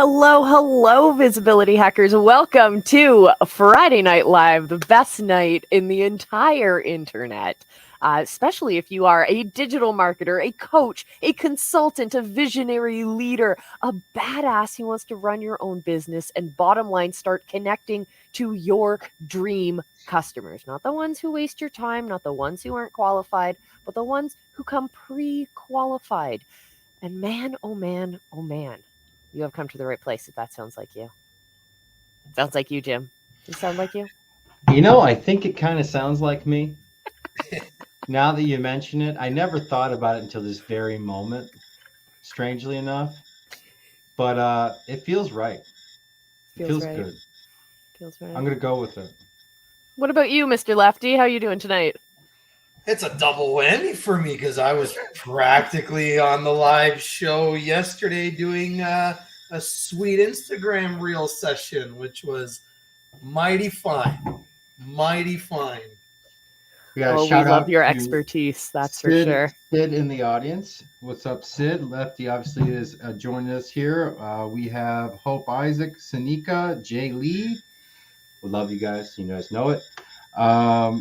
Hello, hello, visibility hackers. Welcome to Friday Night Live, the best night in the entire internet. Especially if you are a digital marketer, a coach, a consultant, a visionary leader, a badass who wants to run your own business and bottom line start connecting to your dream customers. Not the ones who waste your time, not the ones who aren't qualified, but the ones who come pre-qualified. And man, oh man, oh man. You have come to the right place if that sounds like you. Sounds like you, Jim. Does it sound like you? I think it kind of sounds like me. Now that you mention it, I never thought about it until this very moment, strangely enough. But it feels right. It feels right. good. Feels right. I'm going to go with it. What about you, Mr. Lefty? How you doing tonight? It's a double whammy for me because I was practically on the live show yesterday doing a sweet Instagram reel session, which was mighty fine. Mighty fine. We love your expertise, that's Sid, for sure. Sid in the audience. What's up, Sid? Lefty obviously is joining us here. We have Hope Isaac, Sanika, Jay Lee. We love you guys. You guys know it.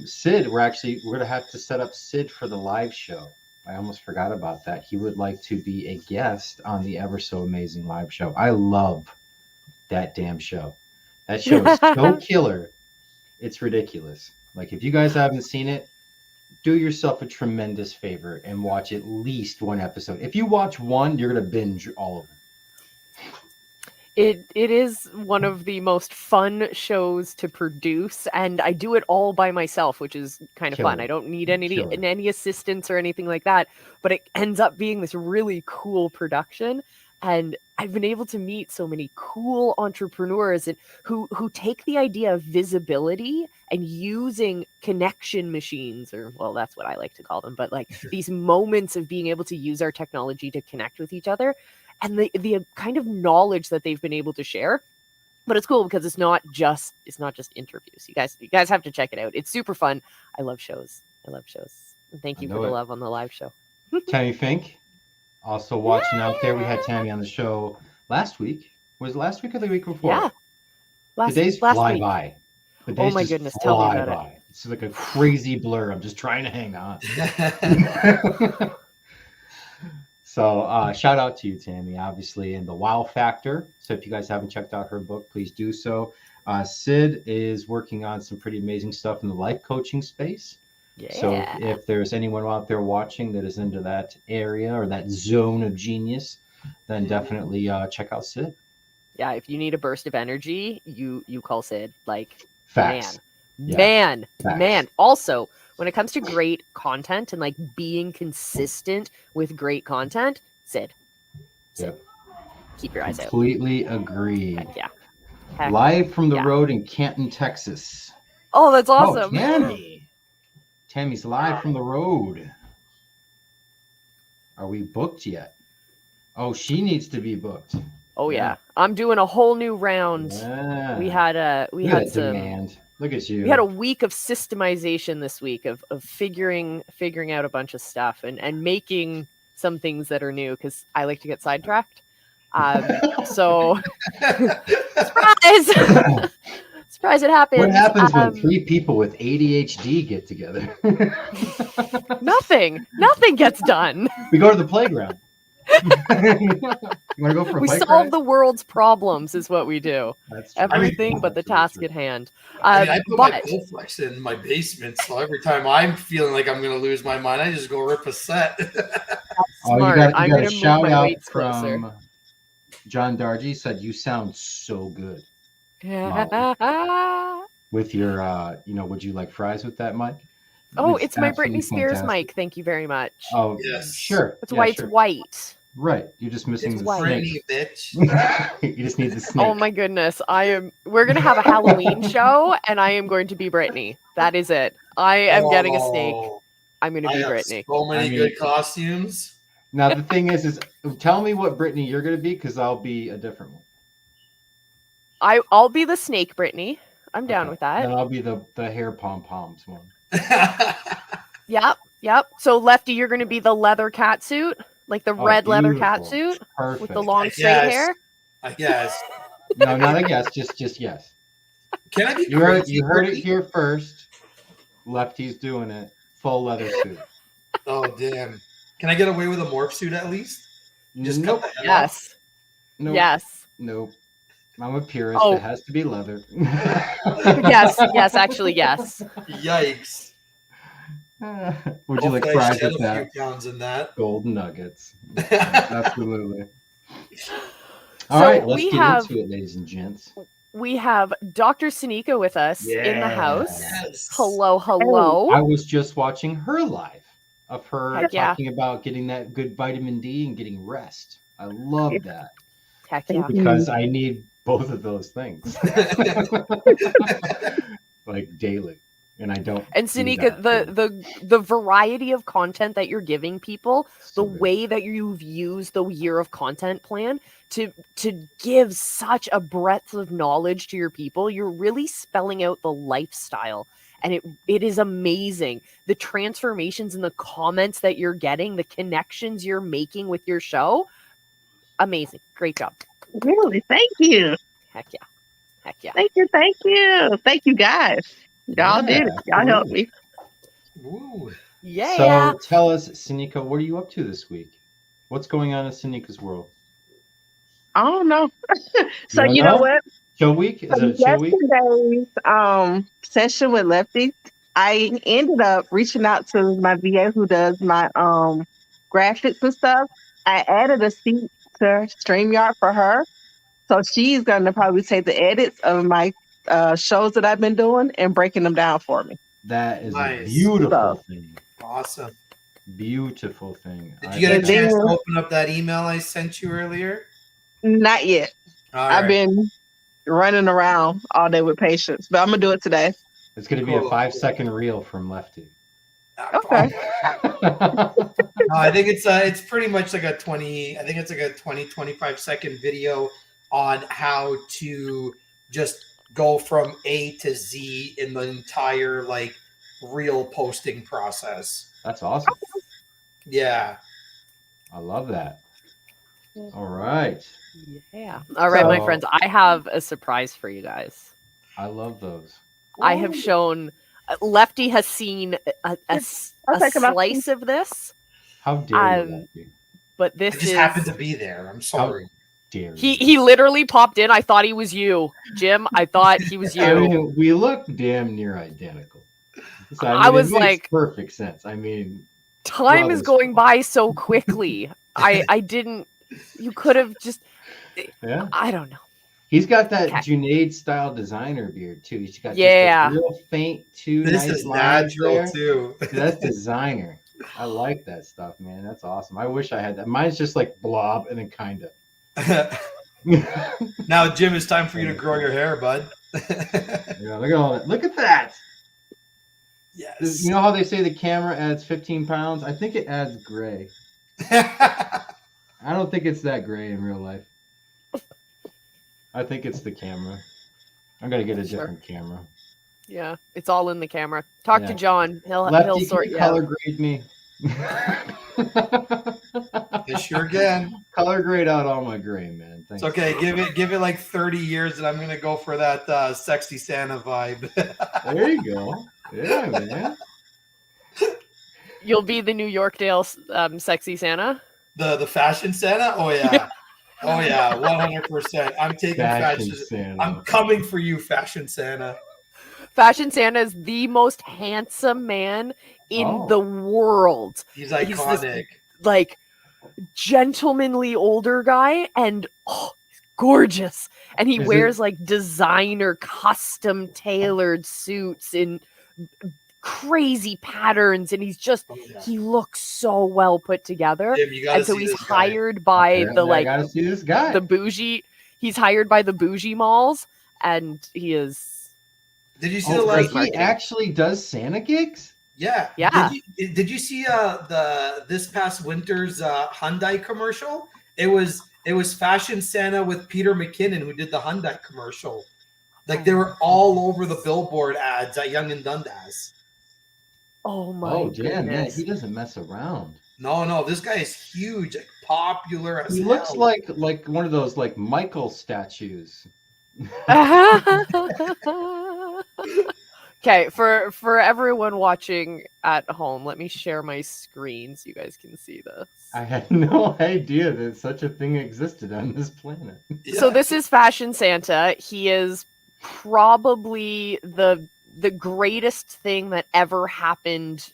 Sid, we're going to have to set up Sid for the live show. I almost forgot about that. He would like to be a guest on the Ever So Amazing live show. I love that damn show. That show is so killer. It's ridiculous. Like, if you guys haven't seen it, do yourself a tremendous favor and watch at least one episode. If you watch one, you're going to binge all of them. It is one of the most fun shows to produce, and I do it all by myself, which is kind of fun. I don't need any assistance or anything like that, but it ends up being this really cool production. And I've been able to meet so many cool entrepreneurs who take the idea of visibility and using connection machines, or, well, that's what I like to call them, but like these moments of being able to use our technology to connect with each other. And the kind of knowledge that they've been able to share, but it's cool because it's not just interviews. You guys have to check it out. It's super fun. I love shows. And thank you for the love on the live show. Tammy Fink, also watching out there. We had Tammy on the show last week. Was it last week or the week before? Yeah, the days fly week. by. Oh my goodness! Tell me about it. It's like a crazy blur. I'm just trying to hang on. So shout out to you, Tammy, obviously, and the Wow Factor. So if you guys haven't checked out her book, please do so. Sid is working on some pretty amazing stuff in the life coaching space. Yeah. So if there's anyone out there watching that is into that area or that zone of genius, then definitely check out Sid. Yeah, if you need a burst of energy, you call Sid. Like, Facts. Man. Also, when it comes to great content and like being consistent with great content, Sid. Yep. Keep your eyes out. Completely agree. Heck Live from the road in Canton, Texas. Oh, that's awesome. Oh, Tammy's live from the road. Are we booked yet? Oh, she needs to be booked. Oh yeah. I'm doing a whole new round. Yeah. We had some demand. Look at you. We had a week of systemization this week of figuring out a bunch of stuff and making some things that are new because I like to get sidetracked. So surprise! Surprise! It happens. What happens when three people with ADHD get together? Nothing gets done. We go to the playground. You want to go for a we bike solve ride? the world's problems is what we do. That's true. Everything but the task at hand. I put my Bowflex in my basement, so every time I'm feeling like I'm going to lose my mind, I just go rip a set. Smart. You got I'm going to move my weights closer. John Dargy said, "You sound so good." Yeah. With your, would you like fries with that mic? Oh, it's my Britney Spears mic. Thank you very much. Oh, yes. Sure. That's why it's white. Right. You're just missing the snake. Bitch. You just need the snake. Oh my goodness. We're going to have a Halloween show and I am going to be Britney. That is it. I am getting a snake. I'm going to be Britney. So many good costumes. Now, the thing is tell me what Britney you're going to be because I'll be a different one. I'll be the snake Britney. I'm down with that. Then I'll be the hair pom-poms one. Yep. So Lefty, you're going to be the leather cat suit, like the red leather cat suit Perfect. with the long straight hair. I guess. No, not a guess. Just yes. Can I be You crazy? heard it here first. Lefty's doing it. Full leather suit. Oh, damn. Can I get away with a morph suit at least? Just cut Nope. the head off? Yes. Nope. Yes. Nope. I'm a purist. Oh. It has to be leather. Yes. Yes. Actually, yes. Yikes. Would you like Hopefully I fries shed with a few that? pounds in that. Golden nuggets. Absolutely. All right, let's get into it, ladies and gents. We have Dr. Sanika with us in the house. Yes. Hello, hello. I was just watching her live of her Heck yeah. talking about getting that good vitamin D and getting rest. I love that. Heck yeah. Because I need both of those things. Like daily. And I don't. And Sanika, the variety of content that you're giving people, the way that you've used the year of content plan to give such a breadth of knowledge to your people, you're really spelling out the lifestyle. And it is amazing. The transformations in the comments that you're getting, the connections you're making with your show. Amazing. Great job. Really? Thank you. Heck yeah. Heck yeah. Thank you. Thank you. Thank you, guys. Y'all did it. Y'all helped me. Ooh. Yeah. So tell us, Sanika, what are you up to this week? What's going on in Sanika's world? I don't know. So You you don't know know? what? Show week? Is it a show week? Yesterday's session with Lefty, I ended up reaching out to my VA who does my graphics and stuff. I added a seat to StreamYard for her. So she's gonna probably take the edits of my shows that I've been doing and breaking them down for me. That is Nice. a beautiful thing. Awesome. Beautiful thing. Did you get a chance to open up that email I sent you earlier? Not yet. I've been running around all day with patients, but I'm gonna do it today. It's going to be a 5-second reel from Lefty. Okay. I think it's pretty much like a 25 second video on how to just go from A to Z in the entire like reel posting process. That's awesome. Yeah. I love that. All right. Yeah. All right, my friends. I have a surprise for you guys. I love those. I have shown. Lefty has seen a slice of this. How dare you, Lefty? But this just happened to be there. I'm sorry. How dare he literally popped in. I thought he was you, Jim. I thought he was you. I mean, we look damn near identical. So, I was it makes like, perfect sense. I mean, time is going by so quickly. I didn't. You could have just. Yeah. I don't know. He's got that Junaid style designer beard too. He's got just a real faint This is natural there. too. That's designer. I like that stuff, man. That's awesome. I wish I had that. Mine's just like blob and then kind of. Now, Jim, it's time for you to grow your hair, bud. Yeah, look at all that. Look at that. Yes. You know how they say the camera adds 15 pounds? I think it adds gray. I don't think it's that gray in real life. I think it's the camera. I'm gonna get a different camera. Yeah, it's all in the camera. Talk to John. He'll sort you color out. grade me. You sure can. Color grade out all my gray, man. Thanks. It's okay. Give it like 30 years, and I'm gonna go for that sexy Santa vibe. There you go. Yeah, man. You'll be the New Yorkdale sexy Santa. The fashion Santa. Oh yeah. Oh yeah, 100%. I'm taking fashion Santa. I'm coming for you, fashion Santa. Fashion Santa is the most handsome man in the world. He's iconic. He's this, like, gentlemanly older guy, and he's gorgeous. And he wears like designer, custom tailored suits in crazy patterns, and he's just he looks so well put together. Jim, and so he's hired by I gotta see this guy. the bougie. He's hired by the bougie malls, and he is. Did you see the last? He actually does Santa gigs. Yeah, yeah. Did you see this past winter's Hyundai commercial? It was Fashion Santa with Peter McKinnon who did the Hyundai commercial. Like they were all over the billboard ads at Young and Dundas. Oh my goodness. Man, he doesn't mess around. No, this guy is huge, like popular as He hell. looks like one of those like Michael statues. Okay, for everyone watching at home, let me share my screen so you guys can see this. I had no idea that such a thing existed on this planet. Yeah. So this is Fashion Santa. He is probably the greatest thing that ever happened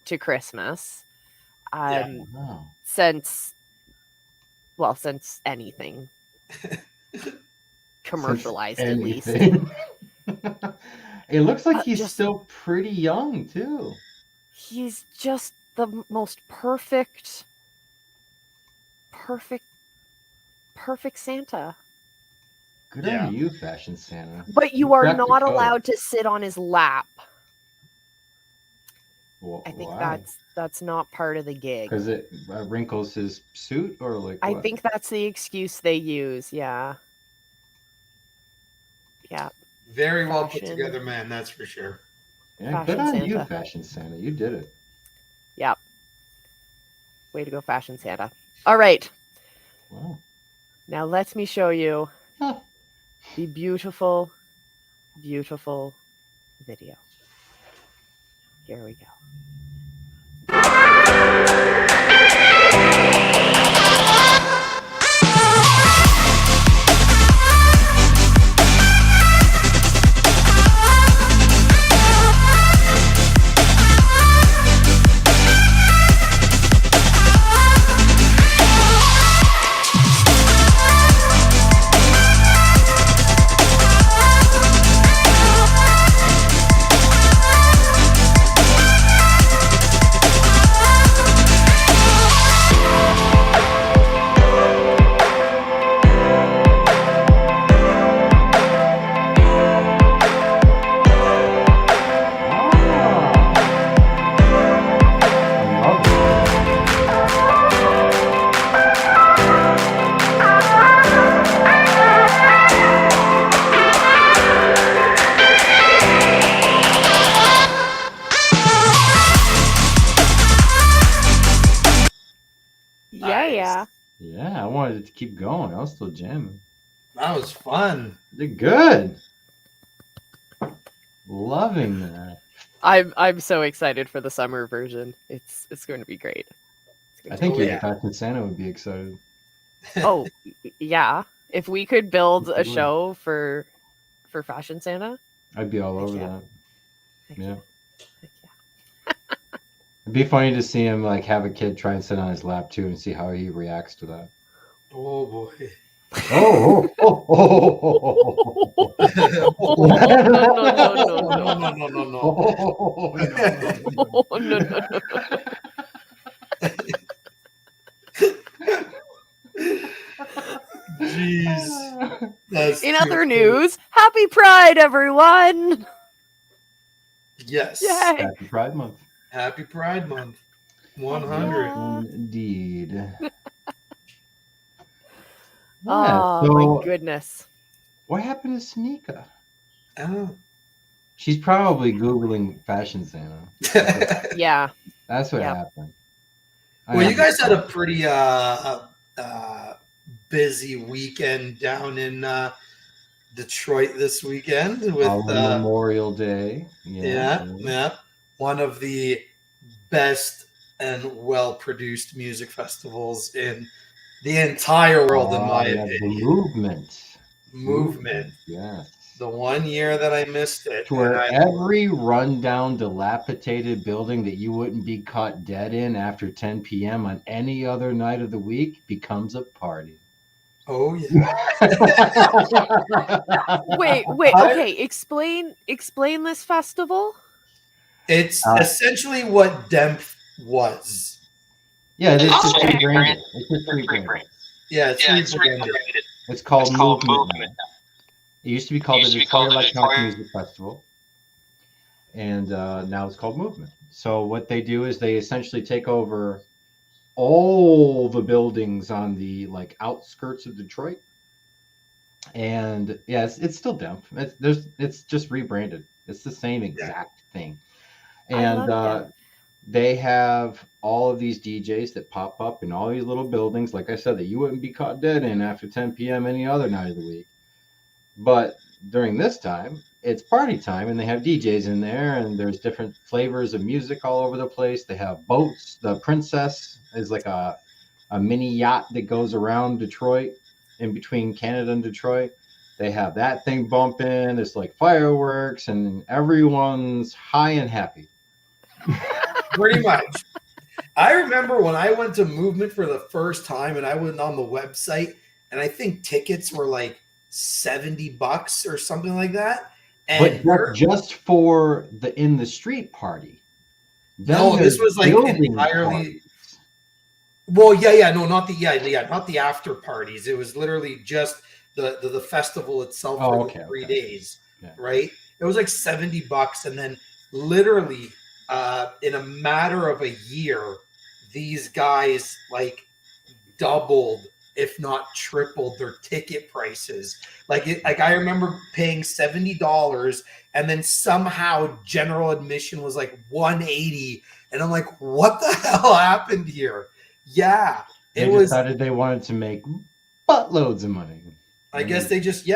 to Christmas. Wow. Since anything commercialized, Since at least. It looks like he's just- still pretty young too. He's just the most perfect Santa. Good Yeah. on you, Fashion Santa. But you You are cracked the not code. allowed to sit on his lap. I think Why? that's not part of the gig. Because it wrinkles his suit, or like I what? think that's the excuse they use. Yeah. Yeah. Very well put Fashion. together, man. That's for sure. Yeah, good Fashion on you, Santa. Fashion Santa. You did it. Yep. Way to go, Fashion Santa. All right. Wow. Now let me show you Huh. the beautiful, beautiful video. Here we go. Yeah. Yeah, I wanted it to keep going. I was still jamming. That was fun. Did good. Loving that. I'm so excited for the summer version. It's going to be great. I think Oh, even yeah. Fashion Santa would be excited. Oh, yeah. If we could build a Absolutely. show for Fashion Santa, I'd be all Heck over yeah. that. heck Yeah. heck yeah. It'd be funny to see him like have a kid try and sit on his lap too and see how he reacts to that. Oh boy. Oh, oh, oh, oh, Oh, no. No. oh, no. Oh, no. Jeez. That's In too other funny. news, happy Pride, everyone! Yes. Yay! Happy Pride Month. Happy Pride Month. 100. Yeah. Indeed. Yeah, Oh, so my goodness. what happened to Sneeka? Oh. She's probably Googling Fashion Santa. Yeah. That's what Yep. happened. Well, you guys had a pretty busy weekend down in Detroit this weekend with Memorial Day. yeah, one of the best and well-produced music festivals in the entire world, in my opinion. Movement. Yes. The 1 year that I missed it. To where and I- every rundown, dilapidated building that you wouldn't be caught dead in after 10 p.m. on any other night of the week becomes a party. Oh yeah. Wait. Okay, explain this festival. It's essentially what Demph was. Yeah, it's just rebranded. Yeah, it's rebranded. It's called Movement now. It used to be called the Detroit Electronic Music Festival, and now it's called Movement. So what they do is they essentially take over all the buildings on the like outskirts of Detroit, and yeah, it's still Demph. It's just rebranded. It's the same exact thing, I and love they have all of these DJs that pop up in all these little buildings, like I said, that you wouldn't be caught dead in after 10 p.m. any other night of the week. But during this time, it's party time, and they have DJs in there, and there's different flavors of music all over the place. They have boats. The Princess is like a mini yacht that goes around Detroit, in between Canada and Detroit. They have that thing bumping. There's like fireworks, and everyone's high and happy. Pretty much. I remember when I went to Movement for the first time, and I went on the website, and I think tickets were like $70 or something like that. And but just for the in the street party. Then no, this was like entirely. Parties. Well, yeah, no, not the after parties. It was literally just the festival itself for the 3 days, right? It was like $70, and then literally in a matter of a year, these guys like doubled, if not tripled, their ticket prices. Like I remember paying $70, and then somehow general admission was like $180, and I'm like, what the hell happened here? Yeah, they decided they wanted to make buttloads of money. I guess they just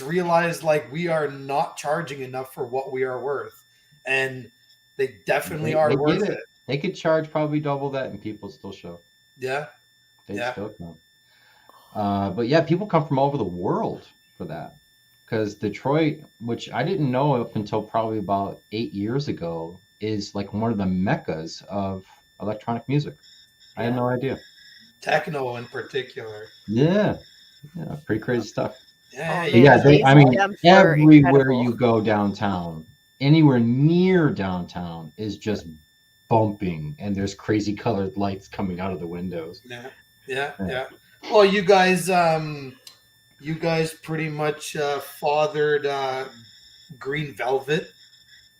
realized like we are not charging enough for what we are worth, and they definitely are worth it. They could charge probably double that, and people still show. Yeah, they still come. But yeah, people come from all over the world for that, because Detroit, which I didn't know up until probably about 8 years ago, is like one of the meccas of electronic music. I had no idea. Techno in particular. Yeah, pretty crazy stuff. Yeah. I mean, everywhere you go downtown, anywhere near downtown, is just bumping, and there's crazy colored lights coming out of the windows. Yeah. Well, you guys pretty much fathered Green Velvet.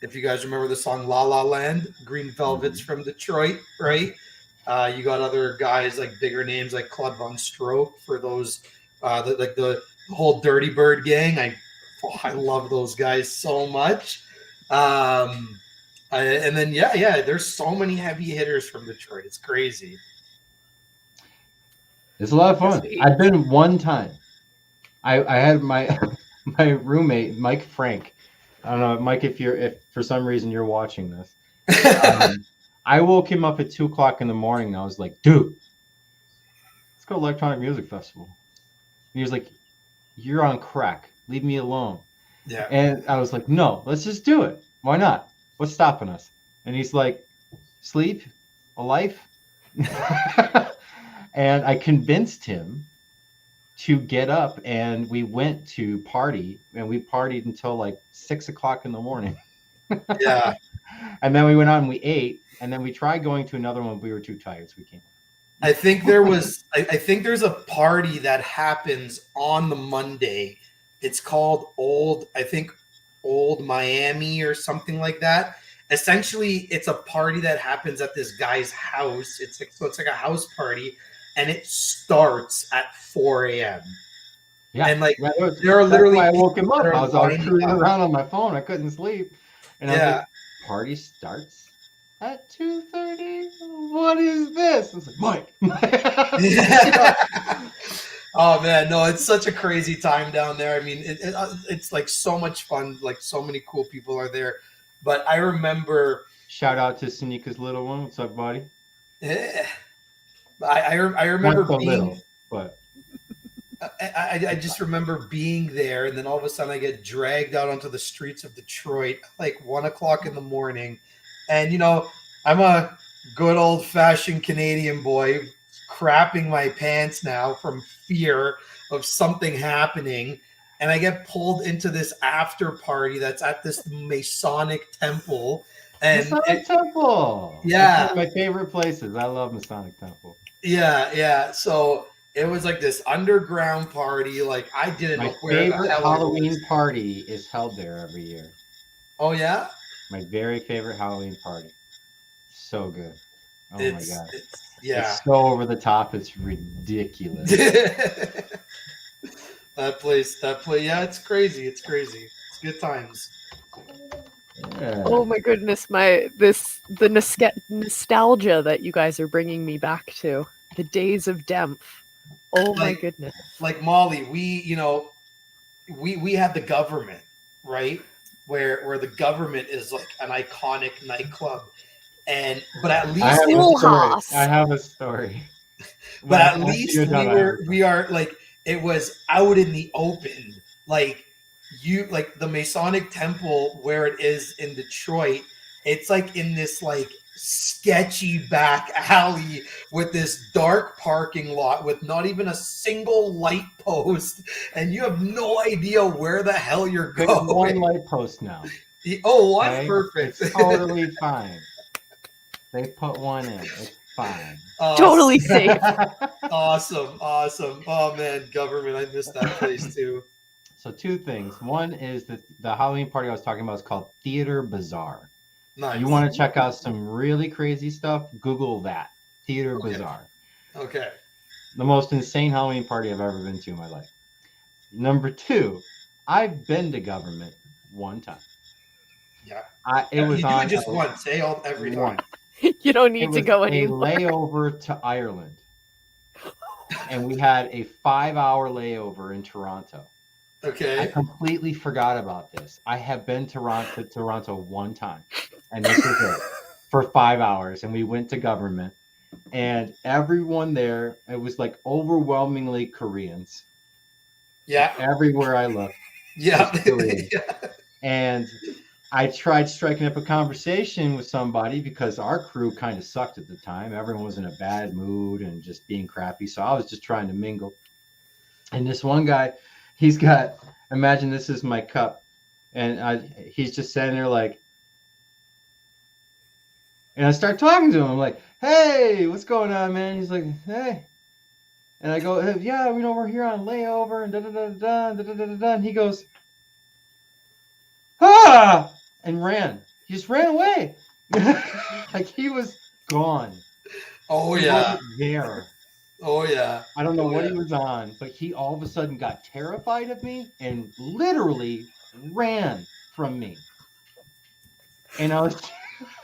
If you guys remember the song La La Land, Green Velvet's from Detroit, right? You got other guys like bigger names like Claude Von Stroke for those, the whole Dirty Bird gang. I love those guys so much. And then there's so many heavy hitters from Detroit. It's crazy. It's a lot of fun. I've been one time. I had my roommate Mike Frank. I don't know, Mike, if for some reason you're watching this. I woke him up at 2:00 in the morning, and I was like, dude, let's go to Electronic Music Festival. And he was like, you're on crack. Leave me alone. Yeah. And I was like, no, let's just do it. Why not? What's stopping us? And he's like, sleep, a life. And I convinced him to get up, and we went to party, and we partied until like 6:00 in the morning. Yeah. And then we went out and we ate, and then we tried going to another one, but we were too tired, so we came. I think there's a party that happens on the Monday. It's called Old Miami or something like that. Essentially, it's a party that happens at this guy's house. It's like a house party, and it starts at 4 a.m. Yeah, and like there are literally. I woke him up. I was all cruising around on my phone. I couldn't sleep, and I was like, "Party starts at 2:30. What is this?" I was like, "Mike." Oh man, no, it's such a crazy time down there. I mean, it's like so much fun. Like so many cool people are there. But I remember. Shout out to Sanika's little one. What's up, buddy? Yeah. I remember so being. Little, but. I just remember being there, and then all of a sudden I get dragged out onto the streets of Detroit like 1:00 in the morning. And, I'm a good old-fashioned Canadian boy crapping my pants now from fear of something happening. And I get pulled into this after party that's at this Masonic temple. And Masonic Temple! Yeah. It's one of my favorite places. I love Masonic Temple. Yeah. So it was like this underground party. Like I didn't know where the hell Halloween party is held there every year. Oh yeah? My very favorite Halloween party. So good. Oh my god. It's so over the top. It's ridiculous. that place. Yeah, it's crazy. It's good times. Oh my goodness, nostalgia that you guys are bringing me back to the days of Demph. Oh my goodness! Like Molly, we have the government, right? Where the government is like an iconic nightclub, but at least I have a story. But at least we are like, it was out in the open, like the Masonic Temple where it is in Detroit. It's like in this like sketchy back alley with this dark parking lot with not even a single light post, and you have no idea where the hell you're going. There's one light post now. One? Okay? Perfect. It's totally fine. They put one in. It's fine. Totally safe. Awesome. Oh man, government, I missed that place too. So 2 things. One is that the Halloween party I was talking about is called Theater Bazaar. Nice. You want to check out some really crazy stuff? Google that. Theater Bazaar. Okay. The most insane Halloween party I've ever been to in my life. Number 2, I've been to government one time. Yeah. It was on just once, every time. You don't need to go anymore. A layover to Ireland. And we had a 5-hour layover in Toronto. Okay. I completely forgot about this. I have been to Toronto one time, and this was it for 5 hours. And we went to government, and everyone there, it was like overwhelmingly Koreans. Yeah. Everywhere I looked. Yeah. And I tried striking up a conversation with somebody because our crew kind of sucked at the time. Everyone was in a bad mood and just being crappy. So I was just trying to mingle. And this one guy, he's got, imagine this is my cup. And he's just sitting there like, and I start talking to him. I'm like, hey, what's going on, man? He's like, hey. And I go, yeah, we're here on layover and da-da-da-da-da. And he goes, ah! And ran. He just ran away. Like he was gone. Oh, he wasn't there. Oh, yeah. I don't know what he was on, but he all of a sudden got terrified of me and literally ran from me. And I was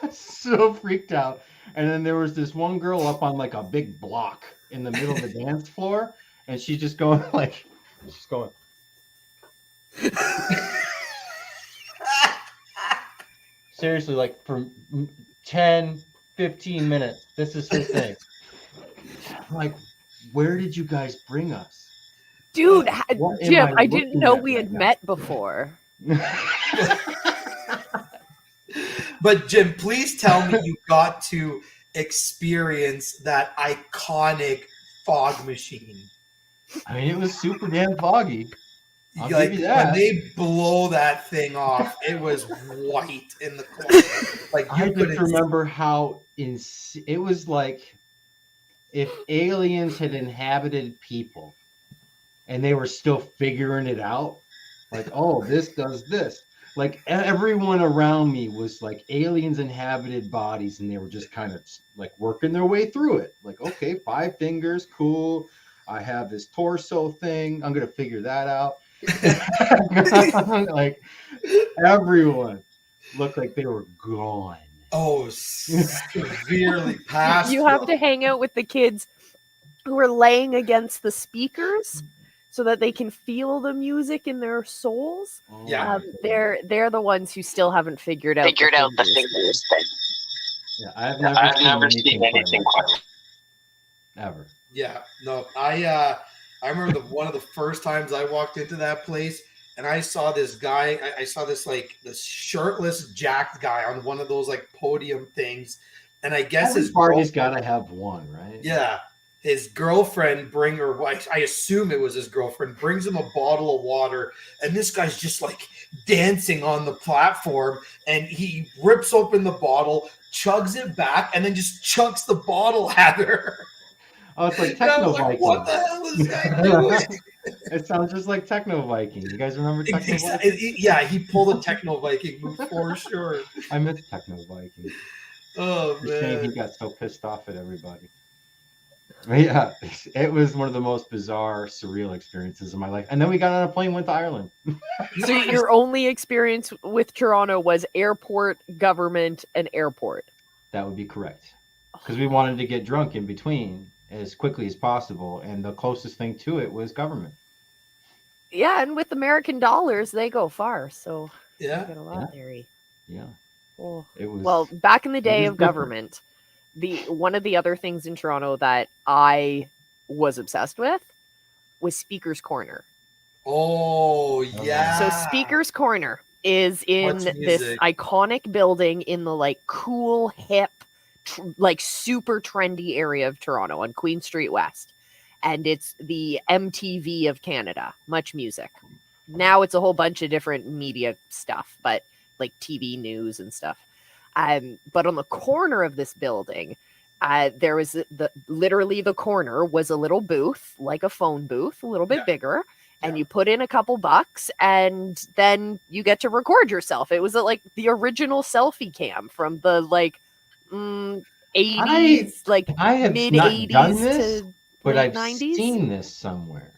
so freaked out. And then there was this one girl up on like a big block in the middle of the dance floor. And she's just going like, she's going. Seriously, like for 10, 15 minutes. This is her thing. I'm like, where did you guys bring us? Dude, Jim, I didn't know we had met before. But Jim, please tell me you got to experience that iconic fog machine. I mean, it was super damn foggy. Like when they blow that thing off, it was white in the corner. Like I just remember how it was like if aliens had inhabited people and they were still figuring it out. Like, oh, this does this. Like everyone around me was like aliens inhabited bodies, and they were just kind of like working their way through it. Like, okay, 5 fingers, cool. I have this torso thing. I'm gonna figure that out. Like everyone looked like they were gone. Oh, severely past. You have to hang out with the kids who are laying against the speakers so that they can feel the music in their souls. Yeah, they're the ones who still haven't figured out the fingers thing. Yeah, I've never seen anything quite ever. Yeah, no, I remember one of the first times I walked into that place and I saw this guy. I saw this shirtless, jacked guy on one of those like podium things, and I guess his party's got to have one, right? Yeah, his girlfriend I assume it was his girlfriend, brings him a bottle of water, and this guy's just like dancing on the platform, and he rips open the bottle, chugs it back, and then just chucks the bottle at her. Oh, it's like Techno Viking. What the hell is this guy doing? It sounds just like Techno Viking. You guys remember Techno Viking? Yeah, he pulled a Techno Viking move for sure. I miss Techno Viking. Oh, man. He got so pissed off at everybody. Yeah, it was one of the most bizarre, surreal experiences of my life. And then we got on a plane, went to Ireland. So your only experience with Toronto was airport, government, and airport. That would be correct. Because we wanted to get drunk in between as quickly as possible, and the closest thing to it was government. Yeah, and with American dollars, they go far. So Yeah, you get a lot there. Yeah. Oh. It was Well, back in the day of different. government, one of the other things in Toronto that I was obsessed with was Speaker's Corner. Oh yeah. So Speaker's Corner is in this iconic building in the like cool, hip, like super trendy area of Toronto on Queen Street West. And it's the MTV of Canada, Much Music. Now it's a whole bunch of different media stuff, but like TV news and stuff. But on the corner of this building, there was literally the corner was a little booth, like a phone booth, a little bit bigger. And you put in a couple bucks and then you get to record yourself. It was like the original selfie cam from the like 80s, like I have mid not 80s done this, to but late I've 90s. seen this somewhere.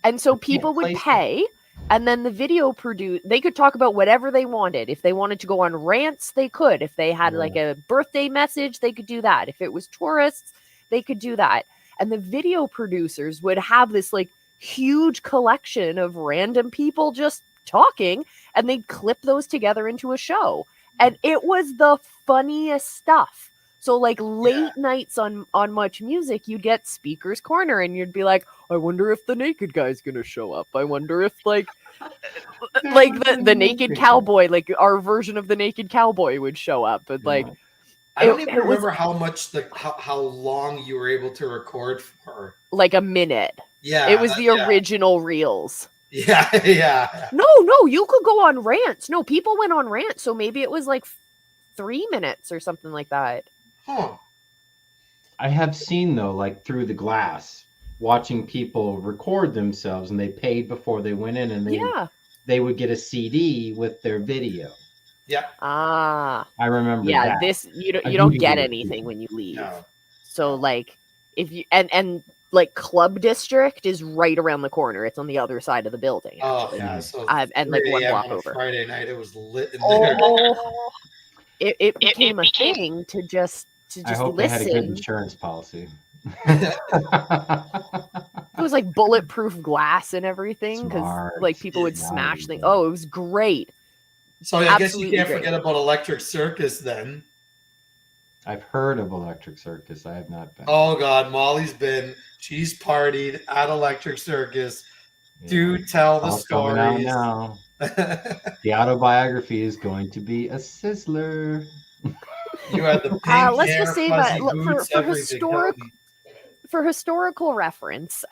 And so people would pay, and then the video they could talk about whatever they wanted. If they wanted to go on rants, they could. If they had like a birthday message, they could do that. If it was tourists, they could do that. And the video producers would have this like huge collection of random people just talking, and they'd clip those together into a show. And it was the funniest stuff. So like late nights on Much Music, you'd get Speaker's Corner and you'd be like, I wonder if the naked guy's gonna show up. I wonder if like the naked cowboy, like our version of the naked cowboy would show up. But like I don't even remember how long you were able to record for. Like a minute. Yeah. It was the original reels. Yeah. No, you could go on rants. No, people went on rants, so maybe it was like 3 minutes or something like that. Huh. I have seen though, like through the glass, watching people record themselves, and they paid before they went in, and they would get a CD with their video. Yeah. I remember that. This you don't get anything when you leave. No. So like if you and like Club District is right around the corner. It's on the other side of the building. Actually. Oh yeah. So and like 1 block over. Friday night it was lit in there. It became a thing to just I hope listen. They had a good insurance policy. It was like bulletproof glass and everything because like people would smash things. Oh, it was great. So I guess you can't forget about Electric Circus then. I've heard of Electric Circus. I have not been. Oh God, Molly's been. She's partied at Electric Circus. Yeah. Do tell the stories. Now. The autobiography is going to be a sizzler. You had the pink let's hair, just say that for historical reference,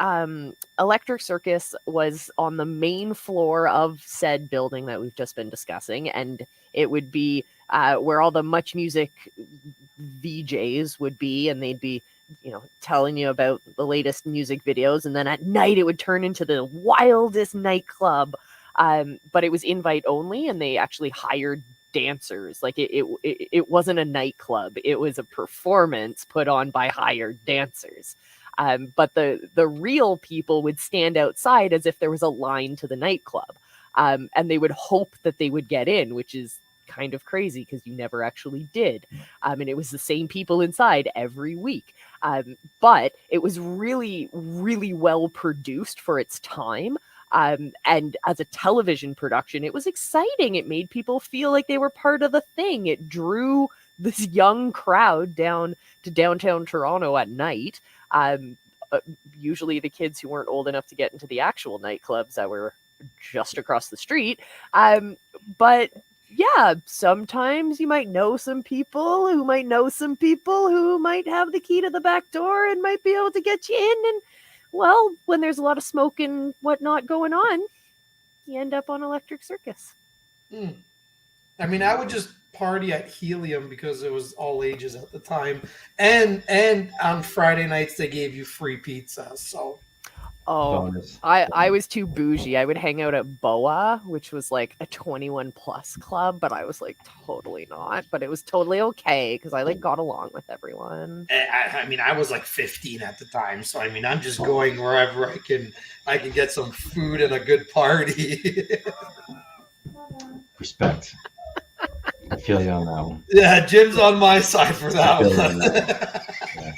Electric Circus was on the main floor of said building that we've just been discussing, and it would be where all the Much Music VJs would be, and they'd be telling you about the latest music videos, and then at night it would turn into the wildest nightclub. But it was invite only, and they actually hired dancers. Like it wasn't a nightclub; it was a performance put on by hired dancers. But the real people would stand outside as if there was a line to the nightclub, and they would hope that they would get in, which is kind of crazy because you never actually did. And it was the same people inside every week. But it was really, really well produced for its time. And as a television production, it was exciting. It made people feel like they were part of the thing. It drew this young crowd down to downtown Toronto at night. Usually the kids who weren't old enough to get into the actual nightclubs that were just across the street. But yeah, sometimes you might know some people who might know some people who might have the key to the back door and might be able to get you in. And well, when there's a lot of smoke and whatnot going on, you end up on Electric Circus. I mean, I would just party at Helium because it was all ages at the time. And on Friday nights, they gave you free pizza. So bonus. I was too bougie. I would hang out at BOA, which was like a 21 plus club, but I was like totally not. But it was totally okay because I like got along with everyone. I mean, I was like 15 at the time, so I mean, I'm just going wherever I can get some food and a good party. Respect. I feel you on that one. Yeah, Jim's on my side for that one.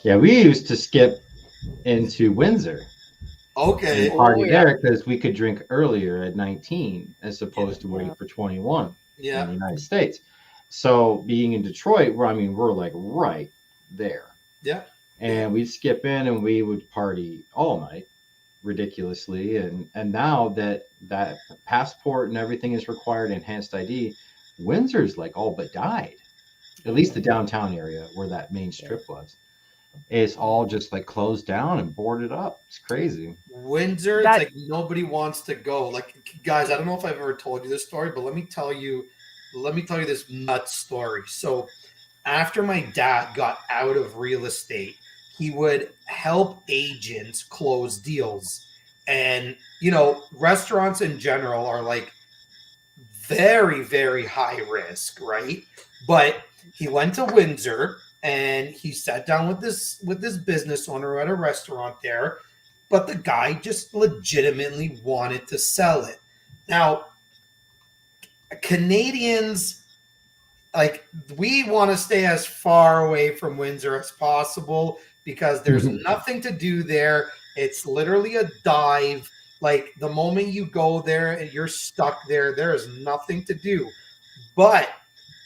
Yeah, we used to skip into Windsor. Okay. And party there because we could drink earlier at 19 as opposed to waiting for 21 in the United States. So being in Detroit, we're like right there. Yeah. And we'd skip in and we would party all night ridiculously. And now that passport and everything is required, enhanced ID, Windsor's like all but died. At least the downtown area where that main strip was. It's all just like closed down and boarded up. It's crazy. Windsor, it's like nobody wants to go. Like, guys, I don't know if I've ever told you this story, but let me tell you this nuts story. So after my dad got out of real estate, he would help agents close deals. And, you know, restaurants in general are like very, very high risk, right? But he went to Windsor and he sat down with this business owner at a restaurant there, but the guy just legitimately wanted to sell it. Now, Canadians, like, we want to stay as far away from Windsor as possible because there's nothing to do there. It's literally a dive. Like, the moment you go there and you're stuck there, there is nothing to do. But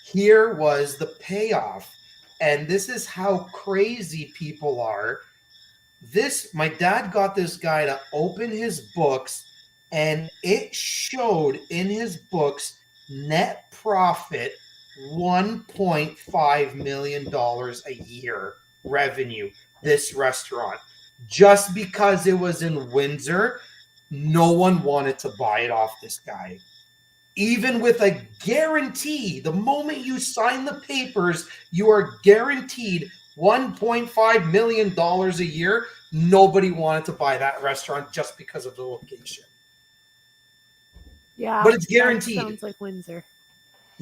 here was the payoff. And this is how crazy people are. My dad got this guy to open his books, and it showed in his books net profit $1.5 million a year revenue, this restaurant. Just because it was in Windsor, no one wanted to buy it off this guy. Even with a guarantee, the moment you sign the papers, you are guaranteed $1.5 million a year. Nobody wanted to buy that restaurant just because of the location. Yeah, but it's guaranteed. Sounds like Windsor.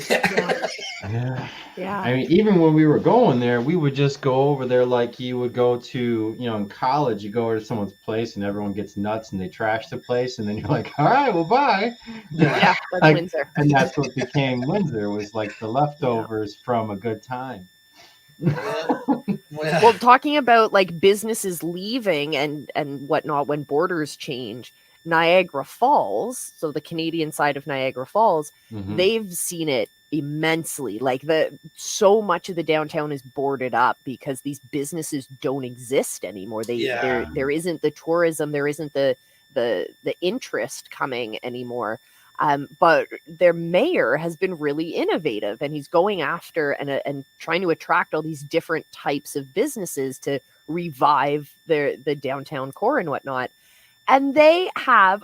Yeah. Yeah. I mean, even when we were going there, we would just go over there like you would go to, you know, in college, you go to someone's place and everyone gets nuts and they trash the place. And then you're like, all right, well, bye. Yeah, that's like, Windsor. And that's what became Windsor, was like the leftovers from a good time. Well, talking about like businesses leaving and whatnot when borders change, Niagara Falls, so the Canadian side of Niagara Falls, they've seen it immensely. Like so much of the downtown is boarded up because these businesses don't exist anymore. There isn't the tourism, there isn't the interest coming anymore. But their mayor has been really innovative, and he's going after and trying to attract all these different types of businesses to revive the downtown core and whatnot. And they have,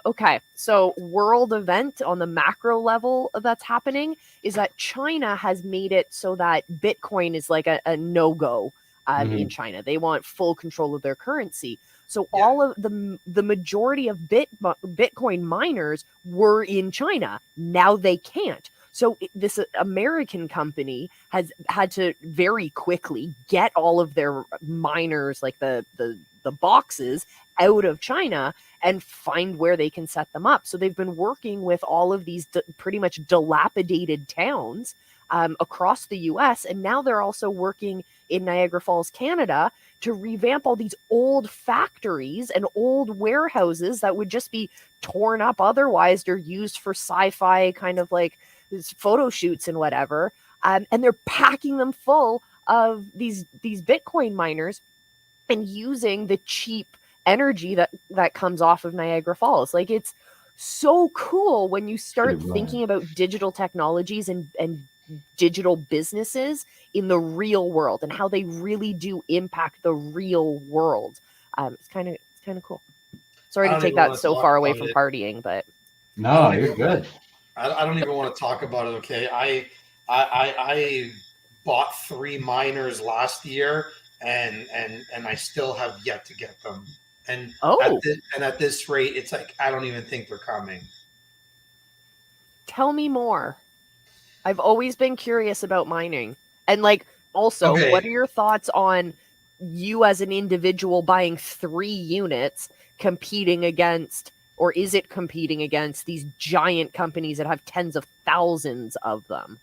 so world event on the macro level that's happening is that China has made it so that Bitcoin is like a no-go in China. They want full control of their currency. So all of the majority of Bitcoin miners were in China. Now they can't. So this American company has had to very quickly get all of their miners, like the boxes, out of China and find where they can set them up. So they've been working with all of these pretty much dilapidated towns across the US. And now they're also working in Niagara Falls, Canada, to revamp all these old factories and old warehouses that would just be torn up otherwise. They're used for sci-fi kind of like photo shoots and whatever. And they're packing them full of these Bitcoin miners and using the cheap energy that comes off of Niagara Falls. Like, it's so cool when you start thinking about digital technologies and digital businesses in the real world and how they really do impact the real world. It's kind of cool. Sorry to take that so far away from partying, but no, you're good. I don't even want to talk about it. Okay, I bought 3 miners last year, and I still have yet to get them. And Oh, at this rate, it's like I don't even think they're coming. tell me more. I've always been curious about mining. And like also, Okay. what are your thoughts on you as an individual buying 3 units competing against, or is it competing against these giant companies that have tens of thousands of them?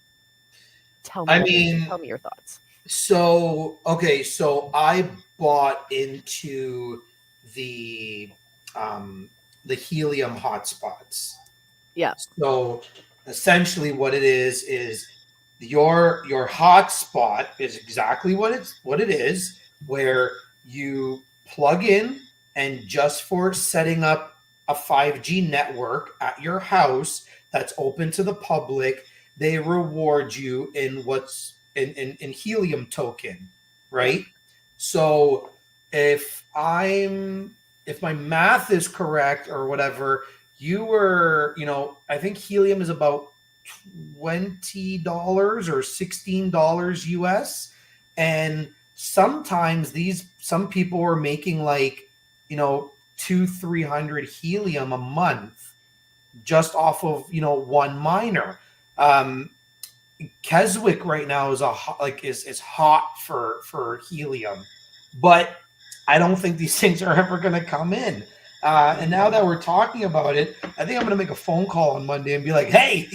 Tell me your thoughts. So I bought into the helium hotspots. Yeah. So essentially what it is your hotspot is exactly what it is, where you plug in, and just for setting up a 5G network at your house that's open to the public, they reward you in what's in helium token, right? Yeah. So if my math is correct or whatever, I think helium is about $20 or $16 US. And sometimes some people were making like, 200-300 helium a month just off of, one miner. Keswick right now is is hot for helium, but I don't think these things are ever going to come in. And now that we're talking about it, I think I'm going to make a phone call on Monday and be like, "Hey,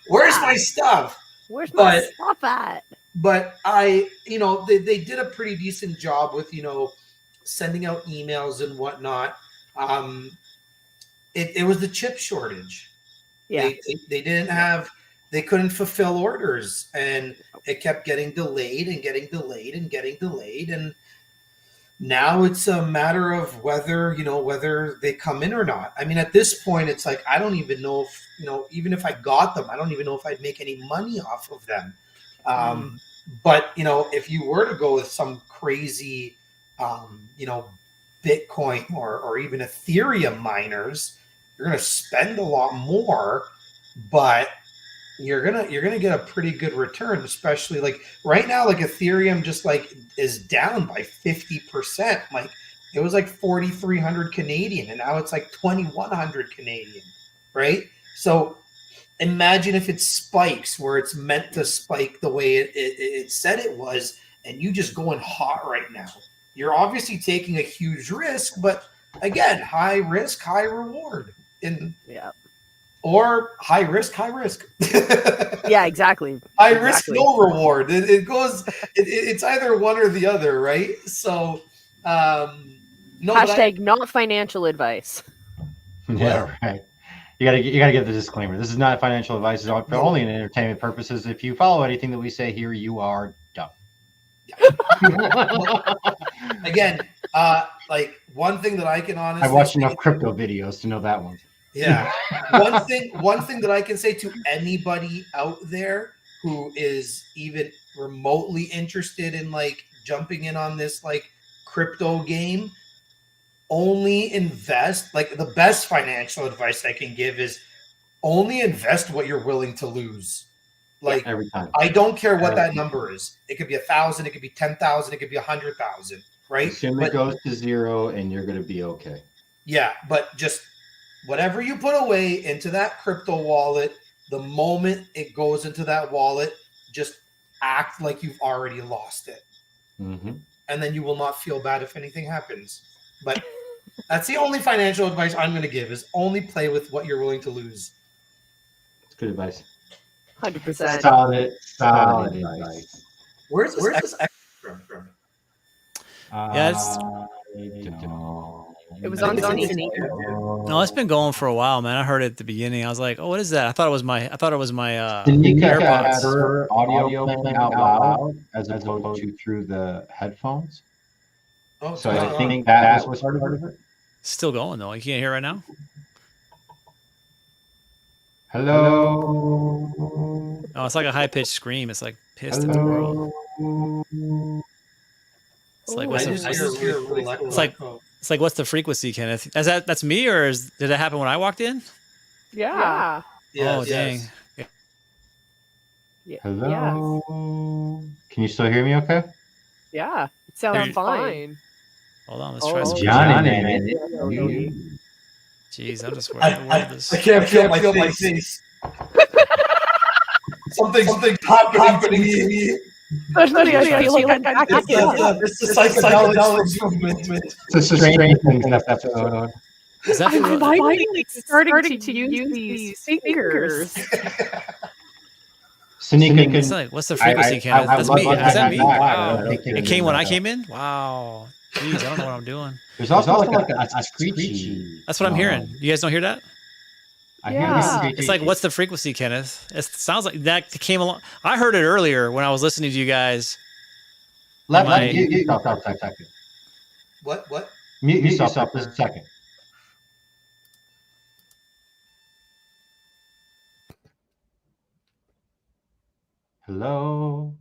where's my stuff? Where's my stuff at?" But they did a pretty decent job with sending out emails and whatnot. It was the chip shortage. Yeah. They didn't have, they couldn't fulfill orders, and it kept getting delayed and getting delayed and getting delayed. And now it's a matter of whether they come in or not. I mean, at this point, it's like, I don't even know if, even if I got them, I don't even know if I'd make any money off of them. But, if you were to go with some crazy, Bitcoin or even Ethereum miners, you're going to spend a lot more, but you're gonna get a pretty good return, especially like right now, like Ethereum just like is down by 50%. Like it was like 4,300 Canadian, and now it's like 2,100 Canadian, right? So imagine if it spikes where it's meant to spike the way it said it was, and you just going hot right now. You're obviously taking a huge risk, but again, high risk, high reward. Or high risk, high risk. Yeah, exactly. High risk, no reward. It goes. It's either one or the other, right? So, no. Hashtag not financial advice. Yeah, right. You gotta get the disclaimer. This is not financial advice. It's only in entertainment purposes. If you follow anything that we say here, you are dumb. Again, like one thing that I can honestly, I watched enough crypto videos to know that one. Yeah. One thing that I can say to anybody out there who is even remotely interested in like jumping in on this like crypto game, only invest, like the best financial advice I can give is only invest what you're willing to lose. Like every time. I don't care what that number is. It could be 1,000, it could be 10,000, it could be 100,000, right? Assume it goes to zero and you're going to be okay. Yeah, but just whatever you put away into that crypto wallet, the moment it goes into that wallet, just act like you've already lost it. Mm-hmm. And then you will not feel bad if anything happens. But that's the only financial advice I'm going to give, is only play with what you're willing to lose. That's good advice. 100%. Solid advice. Where's this from? Yeah, it was on Sanika. No, it's been going for a while, man. I heard it at the beginning. I was like, "Oh, what is that?" I thought it was my Sanika has her audio playing out loud as opposed to through the headphones. Oh, so I think that was part of it. Still going though. You can't hear right now. Hello. Oh, it's like a high pitched scream. It's like pissed at the world. It's like it's like what's the frequency, Kenneth? That's me, or did that happen when I walked in? Yeah. Oh, dang. Yeah. Hello. Yes. Can you still hear me? Okay. Yeah, it sounds fine. Hold on, let's try some. Johnny, man. Jeez, I'm just worried the world is. I can't feel my face. Something's happening to me. Especially, I feel like I'm back It's the psychedelics movement. It's a strange thing in this episode. Is that I'm finally starting to use these fingers. Sonika, It's like, what's the frequency, Kenneth? That's me. Is that me? Wow. It came when I came in? Wow. Jeez, I don't know what I'm doing. There's also like a screechy. That's what I'm hearing. You guys don't hear that? I hear this. It's like, what's the frequency, Kenneth? It sounds like that came along. I heard it earlier when I was listening to you guys. Mute yourself for a second. What? Mute yourself for a second. Hello.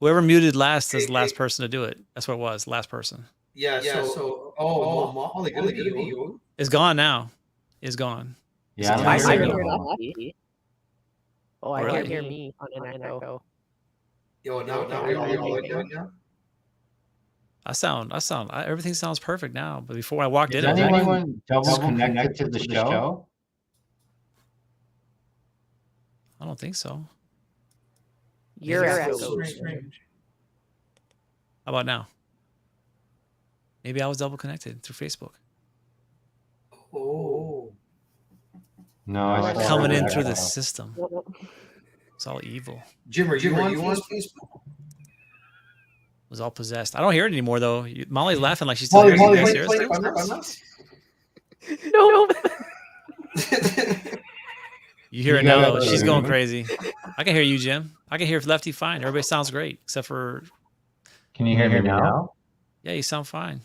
Whoever muted last is the last person to do it. That's what it was. Last person. Yeah. So Molly, good you. It's gone now. It's gone. Yeah, I I hear know. Lefty. Oh, I can't hear me on an echo. Yo, now you're good now. Everything sounds perfect now. But before I walked in, Is anyone double connected to the show? I don't think so. Your That's echo. strange. How about now? Maybe I was double connected through Facebook. Oh. No, it's Coming in through the system. It's all evil. Jim, are you on Facebook? It was all possessed. I don't hear it anymore though. Molly's laughing like she's still hearing you guys serious. No. You hear it now though. She's going crazy. I can hear you, Jim. I can hear Lefty fine. Everybody sounds great except for. Can you hear me now? Yeah, you sound fine.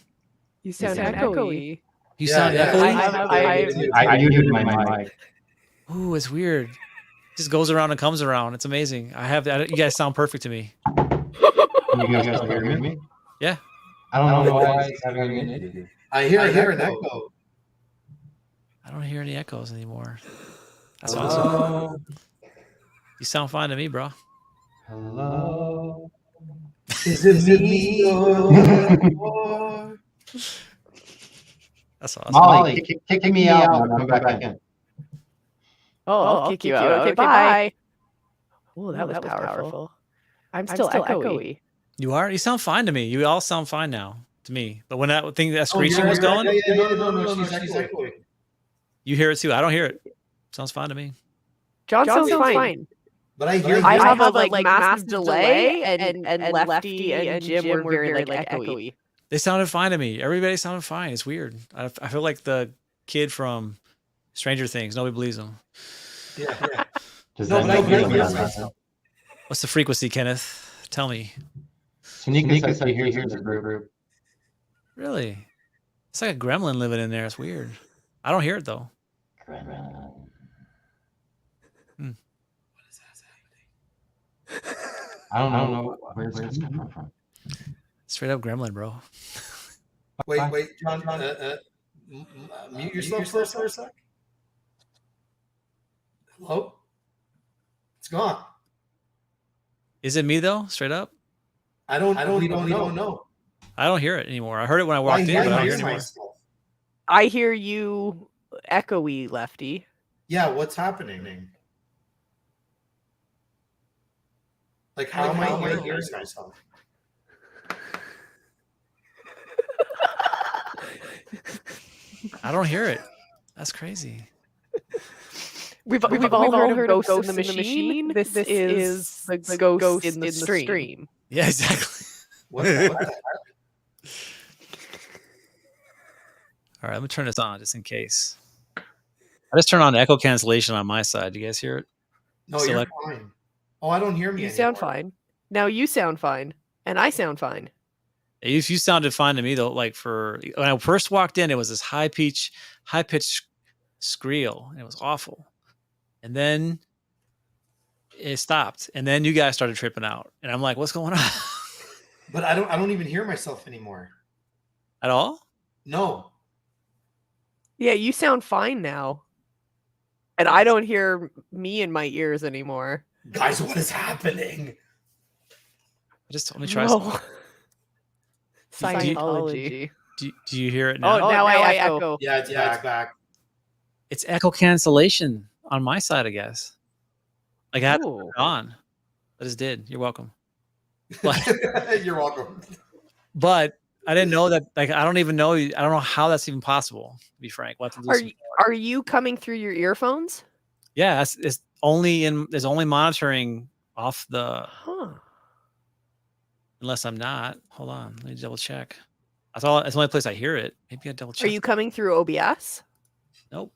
You sound echoey. You sound echoey? I muted my mic. Ooh, it's weird. It just goes around and comes around. It's amazing. You guys sound perfect to me. You guys hear me? Yeah. I don't know why it's having an issue. I hear an echo. I don't hear any echoes anymore. That's awesome. You sound fine to me, bro. Hello. Is it me? That's awesome. Molly, kick me out and I'll come back in. Oh, I'll kick you out. Okay, bye. Oh, that was powerful. I'm still echoey. You are? You sound fine to me. You all sound fine now to me. But when that screeching was going, No, she's echoing. you hear it too. I don't hear it. Sounds fine to me. John sounds fine. But I hear I have a like massive delay, and Lefty and Jim were very like echoey. They sounded fine to me. Everybody sounded fine. It's weird. I feel like the kid from Stranger Things. Nobody believes him. Yeah. What's the frequency, Kenneth? Tell me. Sonika said he hears the group. Really? It's like a gremlin living in there. It's weird. I don't hear it though. What is that happening? I don't know where it's coming from. Straight up gremlin, bro. Wait, John, mute yourself for a sec. Hello? It's gone. Is it me though? Straight up? We don't know. I don't hear it anymore. I heard it when I walked in, but I don't hear it anymore. I hear you echoey, Lefty. Yeah, what's happening? Like, how am I hearing myself? I don't hear it. That's crazy. We've all heard of Ghost in the Machine. This is the ghost in the stream. Yeah, exactly. What the heck? All right, let me turn this on just in case. I just turned on echo cancellation on my side. Do you guys hear it? No, you're fine. Oh, I don't hear me You anymore. sound fine. Now you sound fine. And I sound fine. If you sounded fine to me though, like when I first walked in, it was this high pitched squeal. And it was awful. And then it stopped. And then you guys started tripping out. And I'm like, what's going on? But I don't even hear myself anymore. At all? No. Yeah, you sound fine now. And I don't hear me in my ears anymore. Guys, what is happening? Let me try something. Scientology. Do you hear it now? Oh, now I echo. Yeah, it's back. It's echo cancellation on my side, I guess. Like I had to turn it on. I just did. You're welcome. But you're welcome. But I didn't know that. Like I don't even know. I don't know how that's even possible. To be frank, we'll have to do are you coming through your earphones? Yeah, it's only there's only monitoring off the. Unless I'm not. Hold on, let me double check. That's all. It's the only place I hear it. Maybe I double check. Are you coming through OBS? Nope.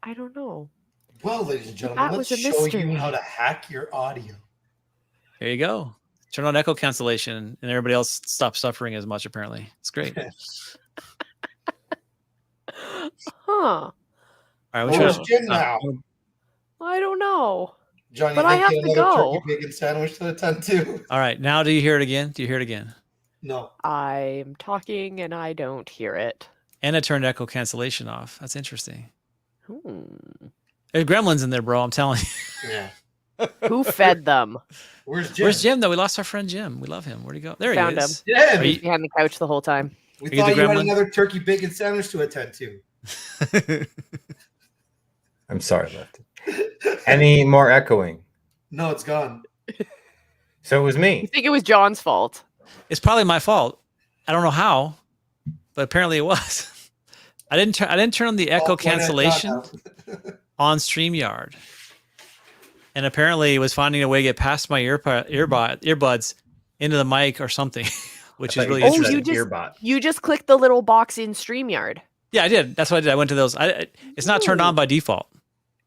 I don't know. Well, ladies and gentlemen, let's show you how to hack your audio. There you go. Turn on echo cancellation, and everybody else stops suffering as much. Apparently, it's great. All right, where's Jim now? I don't know. John, but I have to go. Turkey bacon sandwich to attend to. All right, now do you hear it again? Do you hear it again? No. I'm talking and I don't hear it. And I turned echo cancellation off. That's interesting. There's gremlins in there, bro. I'm telling you. Yeah. Who fed them? Where's Jim? Where's Jim? Though we lost our friend Jim. We love him. Where'd he go? There Found he is. him. Yeah, he's behind the couch the whole time. We thought you had another turkey bacon sandwich to attend to. I'm sorry, Lefty. Any more echoing? No, it's gone. So it was me. You think it was John's fault? It's probably my fault. I don't know how, but apparently it was. I didn't turn on the echo cancellation on StreamYard, and apparently it was finding a way to get past my earbuds into the mic or something, which is really interesting. You just clicked the little box in StreamYard. Yeah, I did. That's what I did. I went to those. It's not turned on by default.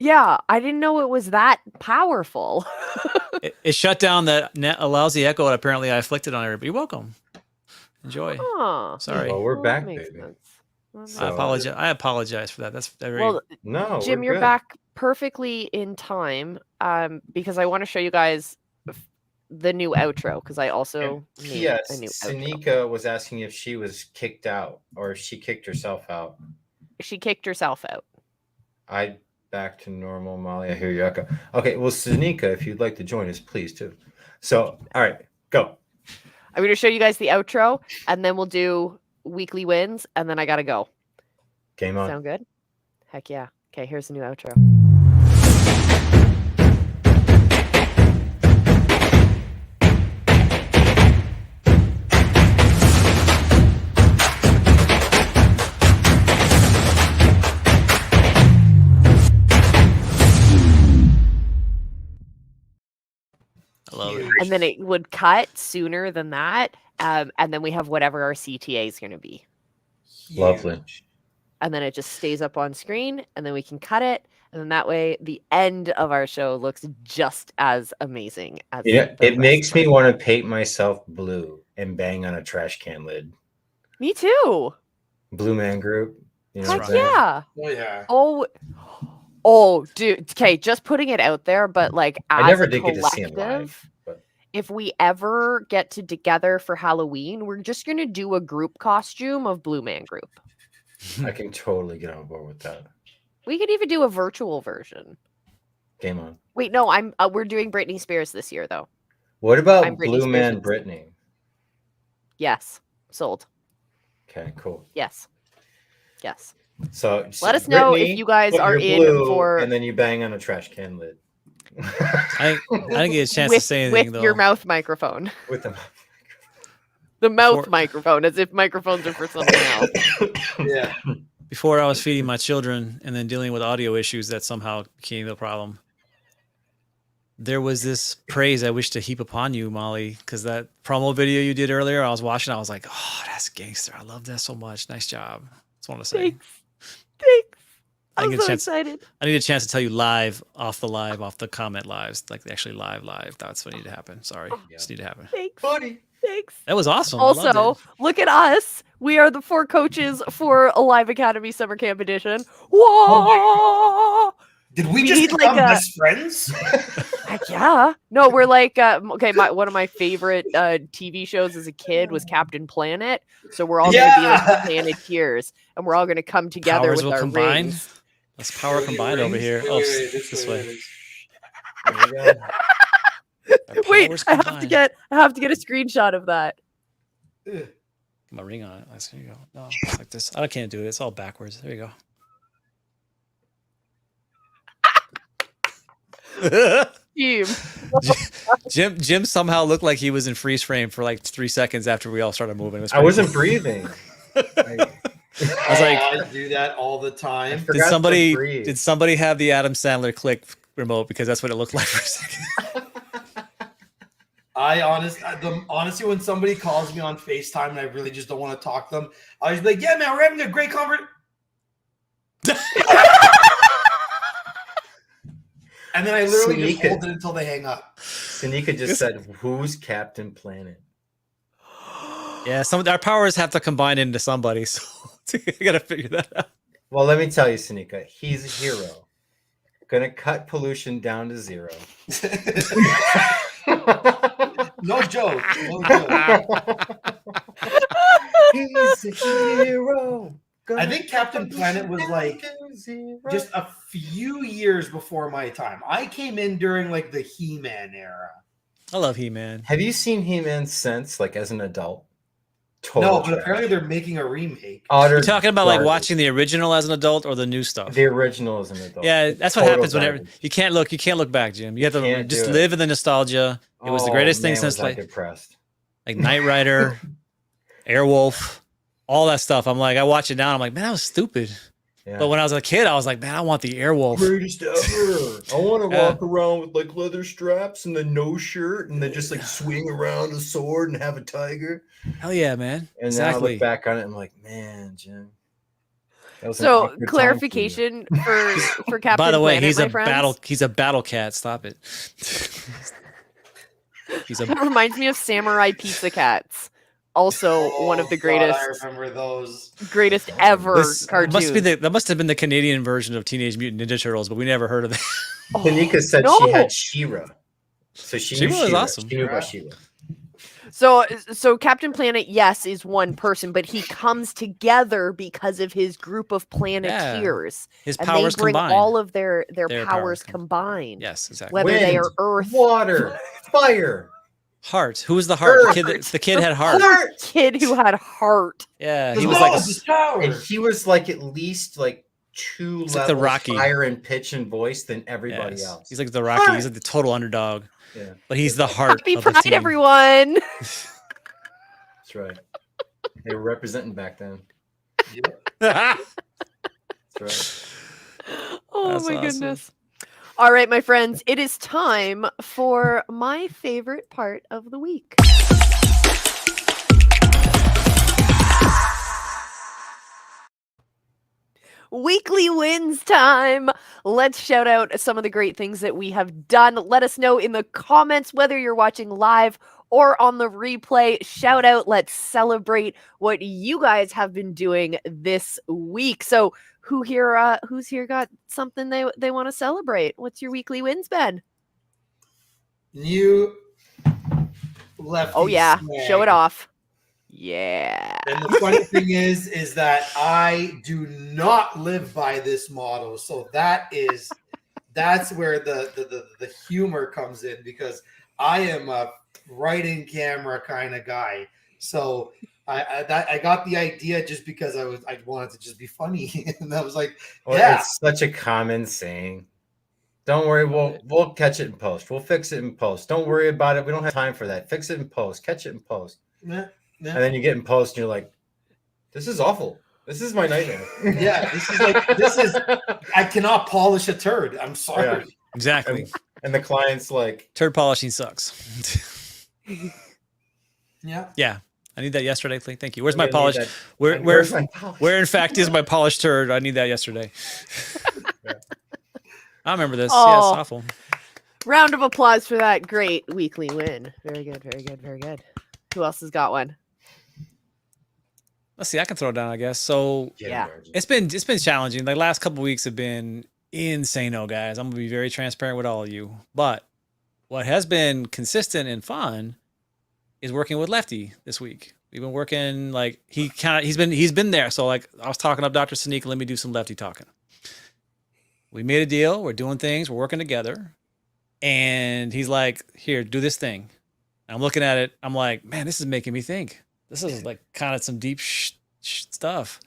Yeah, I didn't know it was that powerful. it shut down that allows the echo, and apparently I flicked it on everybody. You're welcome. Enjoy. Sorry. Well, we're back, baby. I apologize. I apologize for that. That's very no. Jim, you're back perfectly in time. Because I want to show you guys the new outro. Because I also made a new Sanika outro. was asking if she was kicked out or if she kicked herself out. She kicked herself out. Back to normal, Molly. I hear you echo. Okay, well, Sanika, if you'd like to join us, please too. So, all right, go. I'm going to show you guys the outro, and then we'll do weekly wins, and then I got to go. Game on. Sound good? Heck yeah. Okay, here's the new outro. I love it. And then it would cut sooner than that. And then we have whatever our CTA is going to be. Lovely. And then it just stays up on screen, and then we can cut it. And then that way, the end of our show looks just as amazing as it makes me want to paint myself blue and bang on a trash can lid. Me too. Blue Man Group. You know Heck yeah. Oh yeah. Oh, dude. Okay, just putting it out there, but like as I never a did get to see him live. But if we ever get together for Halloween, we're just gonna do a group costume of Blue Man Group. I can totally get on board with that. We could even do a virtual version. Game on. Wait, no, we're doing Britney Spears this year though. What about Blue Man Britney? Yes, sold. Okay, cool. Yes. So let us know Britney, if you guys are in for, and then you bang on a trash can lid. I didn't get a chance to say anything with though. your mouth microphone. With the mouth microphone, as if microphones are for something else. Yeah. Before I was feeding my children and then dealing with audio issues that somehow became the problem. There was this praise I wish to heap upon you, Molly, because that promo video you did earlier, I was watching, I was like, oh, that's gangster. I love that so much. Nice job. That's what I want to say. Thanks. I'm so excited. I need a chance to tell you live, off the comment lives, like actually live. That's what needed to happen. Sorry. Just need to happen. Thanks. Buddy. Thanks. That was awesome. Also, look at us. We are the 4 coaches for a Live Academy Summer Camp Edition. Whoa! Oh, did we just become best friends? Heck yeah. No, we're like, okay, one of my favorite TV shows as a kid was Captain Planet. So we're all going to be like the Planeteers, and we're all going to come together with our rings. Let's power combined over here. Oh, this way. Wait, I have to get a screenshot of that. Put my ring on it. There you go. No, it's like this. I can't do it. It's all backwards. There you go. Jim somehow looked like he was in freeze frame for like 3 seconds after we all started moving. I wasn't breathing. I was like, I do that all the time. did somebody have the Adam Sandler click remote, because that's what it looked like for a second. Honestly, when somebody calls me on FaceTime and I really just don't want to talk to them, I was like, "Yeah, man, we're having a great conversation." And then I literally just hold it until they hang up. Sanika just said, "Who's Captain Planet?" Yeah, some of our powers have to combine into somebody, so you gotta figure that out. Well, let me tell you, Sanika, he's a hero. Gonna cut pollution down to 0. No joke. No joke. He's a hero. I think Captain Planet was like just a few years before my time. I came in during like the He-Man era. I love He-Man. Have you seen He-Man since, like, as an adult? No, but apparently they're making a remake. You're talking about like watching the original as an adult or the new stuff? The original as an adult. Yeah, that's what happens whenever you can't look back, Jim. You have to just live in the nostalgia. It was the greatest thing since like Knight Rider, Airwolf, all that stuff. I'm like, I watch it now. I'm like, man, that was stupid. Yeah. But when I was a kid, I was like, man, I want the Airwolf. Greatest ever. I want to walk around with like leather straps and then no shirt and then just like swing around a sword and have a tiger. Hell yeah, man. And now I look back on it, I'm like, man, Jim. So clarification for Captain By the way, Planet, he's a battle cat. Stop it. That reminds me of Samurai Pizza Cats. Also, one of the greatest. God, I remember those. Greatest ever cartoons. That must have been the Canadian version of Teenage Mutant Ninja Turtles, but we never heard of that. Tanika said she had She-Ra. So She-Ra was awesome. She knew about She-Ra. So Captain Planet, yes, is one person, but he comes together because of his group of Planeteers. His powers they bring combined. all of their powers combined. Yes, exactly. Whether they are Earth, water, fire. Heart. Who was the heart? The kid had heart. Kid who had heart. Yeah, he was like and he was like at least like 2 levels like the Rocky. higher in pitch and voice than everybody else. He's like the Rocky. He's like the total underdog. Yeah, but he's the heart. Happy of Pride, the team. everyone. That's right. They were representing back then. Yep. That's right. Oh, That's my awesome. goodness. All right, my friends, it is time for my favorite part of the week. Weekly wins time. Let's shout out some of the great things that we have done. Let us know in the comments whether you're watching live or on the replay. Shout out. Let's celebrate what you guys have been doing this week. So who's here got something they want to celebrate? What's your weekly wins, Ben? New lefty. Oh yeah, snag. show it off. Yeah. And the funny thing is that I do not live by this motto. So that's where the humor comes in, because I am a right in camera kind of guy. So I got the idea just because I wanted to just be funny, and I was like, it's such a common saying. Don't worry, we'll catch it in post. We'll fix it in post. Don't worry about it. We don't have time for that. Fix it in post. Catch it in post. Yeah. And then you get in post and you're like, this is awful. This is my nightmare. Yeah, I cannot polish a turd. I'm sorry. Yeah, exactly. And the client's like, turd polishing sucks. Yeah. Yeah. I need that yesterday. Thank you. Where's my polish? Where in fact is my polished turd? I need that yesterday. Yeah. I remember this. Oh. Yeah, it's awful. Round of applause for that great weekly win. Very good, very good, very good. Who else has got one? Let's see. I can throw it down, I guess. So yeah, it's been challenging. The last couple of weeks have been insane-o, guys. I'm gonna be very transparent with all of you. But what has been consistent and fun is working with Lefty this week. We've been working like he's been there. So like I was talking up Dr. Sanika, let me do some Lefty talking. We made a deal. We're doing things. We're working together. And he's like, here, do this thing. And I'm looking at it. I'm like, man, this is making me think. This is like kind of some deep stuff.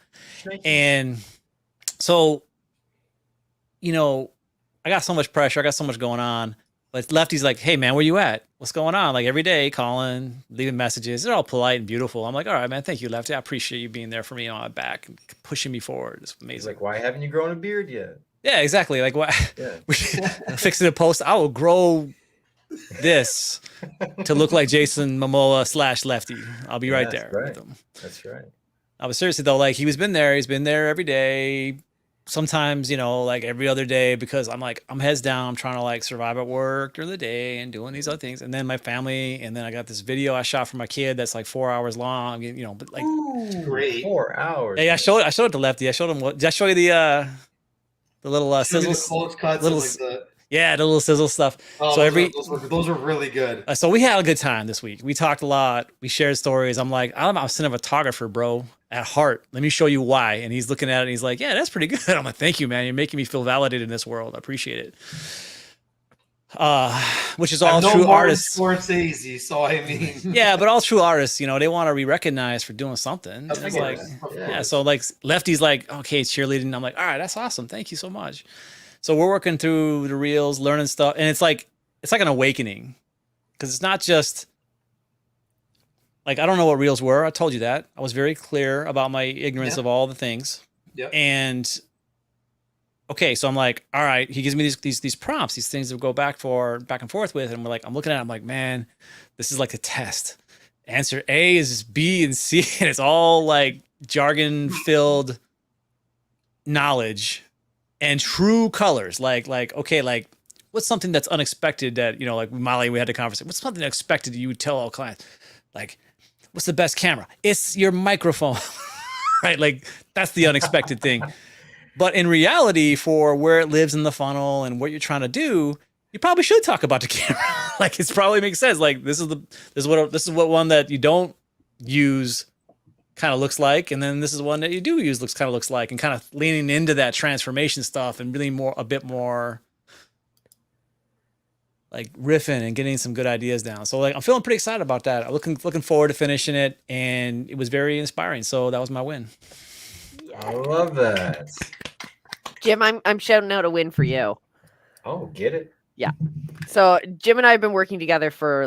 And so, you know, I got so much pressure. I got so much going on. But Lefty's like, hey, man, where you at? What's going on? Like every day calling, leaving messages. They're all polite and beautiful. I'm like, all right, man, thank you, Lefty. I appreciate you being there for me on my back and pushing me forward. It's amazing. He's like, why haven't you grown a beard yet? Yeah, exactly. Like, what? Yeah. Fixing a post. I will grow this to look like Jason Momoa / Lefty. I'll be right there. Right. With him. That's right. I was seriously though, like he's been there every day. Sometimes, you know, like every other day, because I'm heads down. I'm trying to like survive at work during the day and doing these other things. And then my family, and then I got this video I shot for my kid that's like 4 hours long, you know, but like great 4 hours. Hey, I showed it to Lefty. I showed him did I show you the little sizzles? The little sizzle stuff. Oh, so those are really good. So we had a good time this week. We talked a lot. We shared stories. I'm like, I'm a cinematographer, bro, at heart. Let me show you why. And he's looking at it and he's like, yeah, that's pretty good. I'm like, thank you, man. You're making me feel validated in this world. I appreciate it. Which is all true artists. Scorsese, so I mean, yeah, but all true artists, you know, they want to be recognized for doing something. It's like, yeah. So like Lefty's like, okay, cheerleading. I'm like, all right, that's awesome. Thank you so much. So we're working through the reels, learning stuff, and it's like an awakening, because it's not just like, I don't know what reels were. I told you that. I was very clear about my ignorance of all the things. Yeah. And okay, so I'm like, all right. He gives me these prompts, these things to go back and forth with, and I'm looking at it. I'm like, man, this is like a test. Answer A is B and C, and it's all like jargon filled knowledge. And true colors, like, okay, like, what's something that's unexpected that, you know, like Molly, we had a conversation. What's something unexpected you would tell all clients? Like, what's the best camera? It's your microphone, right? Like, that's the unexpected thing. But in reality, for where it lives in the funnel and what you're trying to do, you probably should talk about the camera. Like, it's probably makes sense. Like, this is what one that you don't use kind of looks like, and then this is one that you do use looks like, and kind of leaning into that transformation stuff and really a bit more like riffing and getting some good ideas down. So like I'm feeling pretty excited about that. I'm looking forward to finishing it, and it was very inspiring. So that was my win. I love that. Jim, I'm shouting out a win for you. Oh, get it? Yeah. So Jim and I have been working together for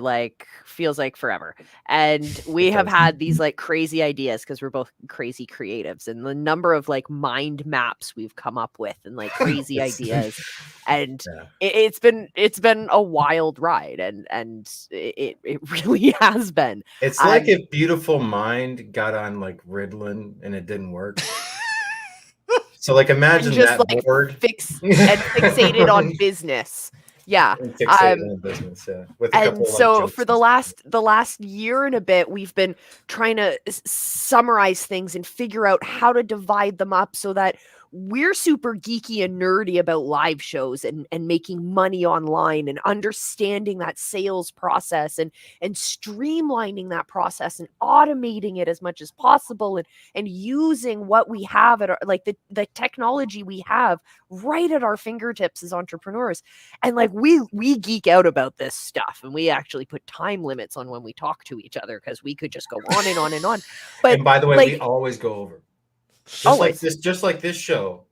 feels like forever. And we have had these like crazy ideas because we're both crazy creatives, and the number of like mind maps we've come up with and like crazy ideas. And it's been a wild ride, and it really has been. It's like if Beautiful Mind got on like Ritalin and it didn't work. So like imagine just that like board fixated on business. Yeah. And so for the last year and a bit, we've been trying to summarize things and figure out how to divide them up so that we're super geeky and nerdy about live shows and making money online and understanding that sales process and streamlining that process and automating it as much as possible and using what we have at our, like the technology we have right at our fingertips as entrepreneurs. And like we geek out about this stuff, and we actually put time limits on when we talk to each other because we could just go on and on and on. But and by the way, we always go over. Just like this show.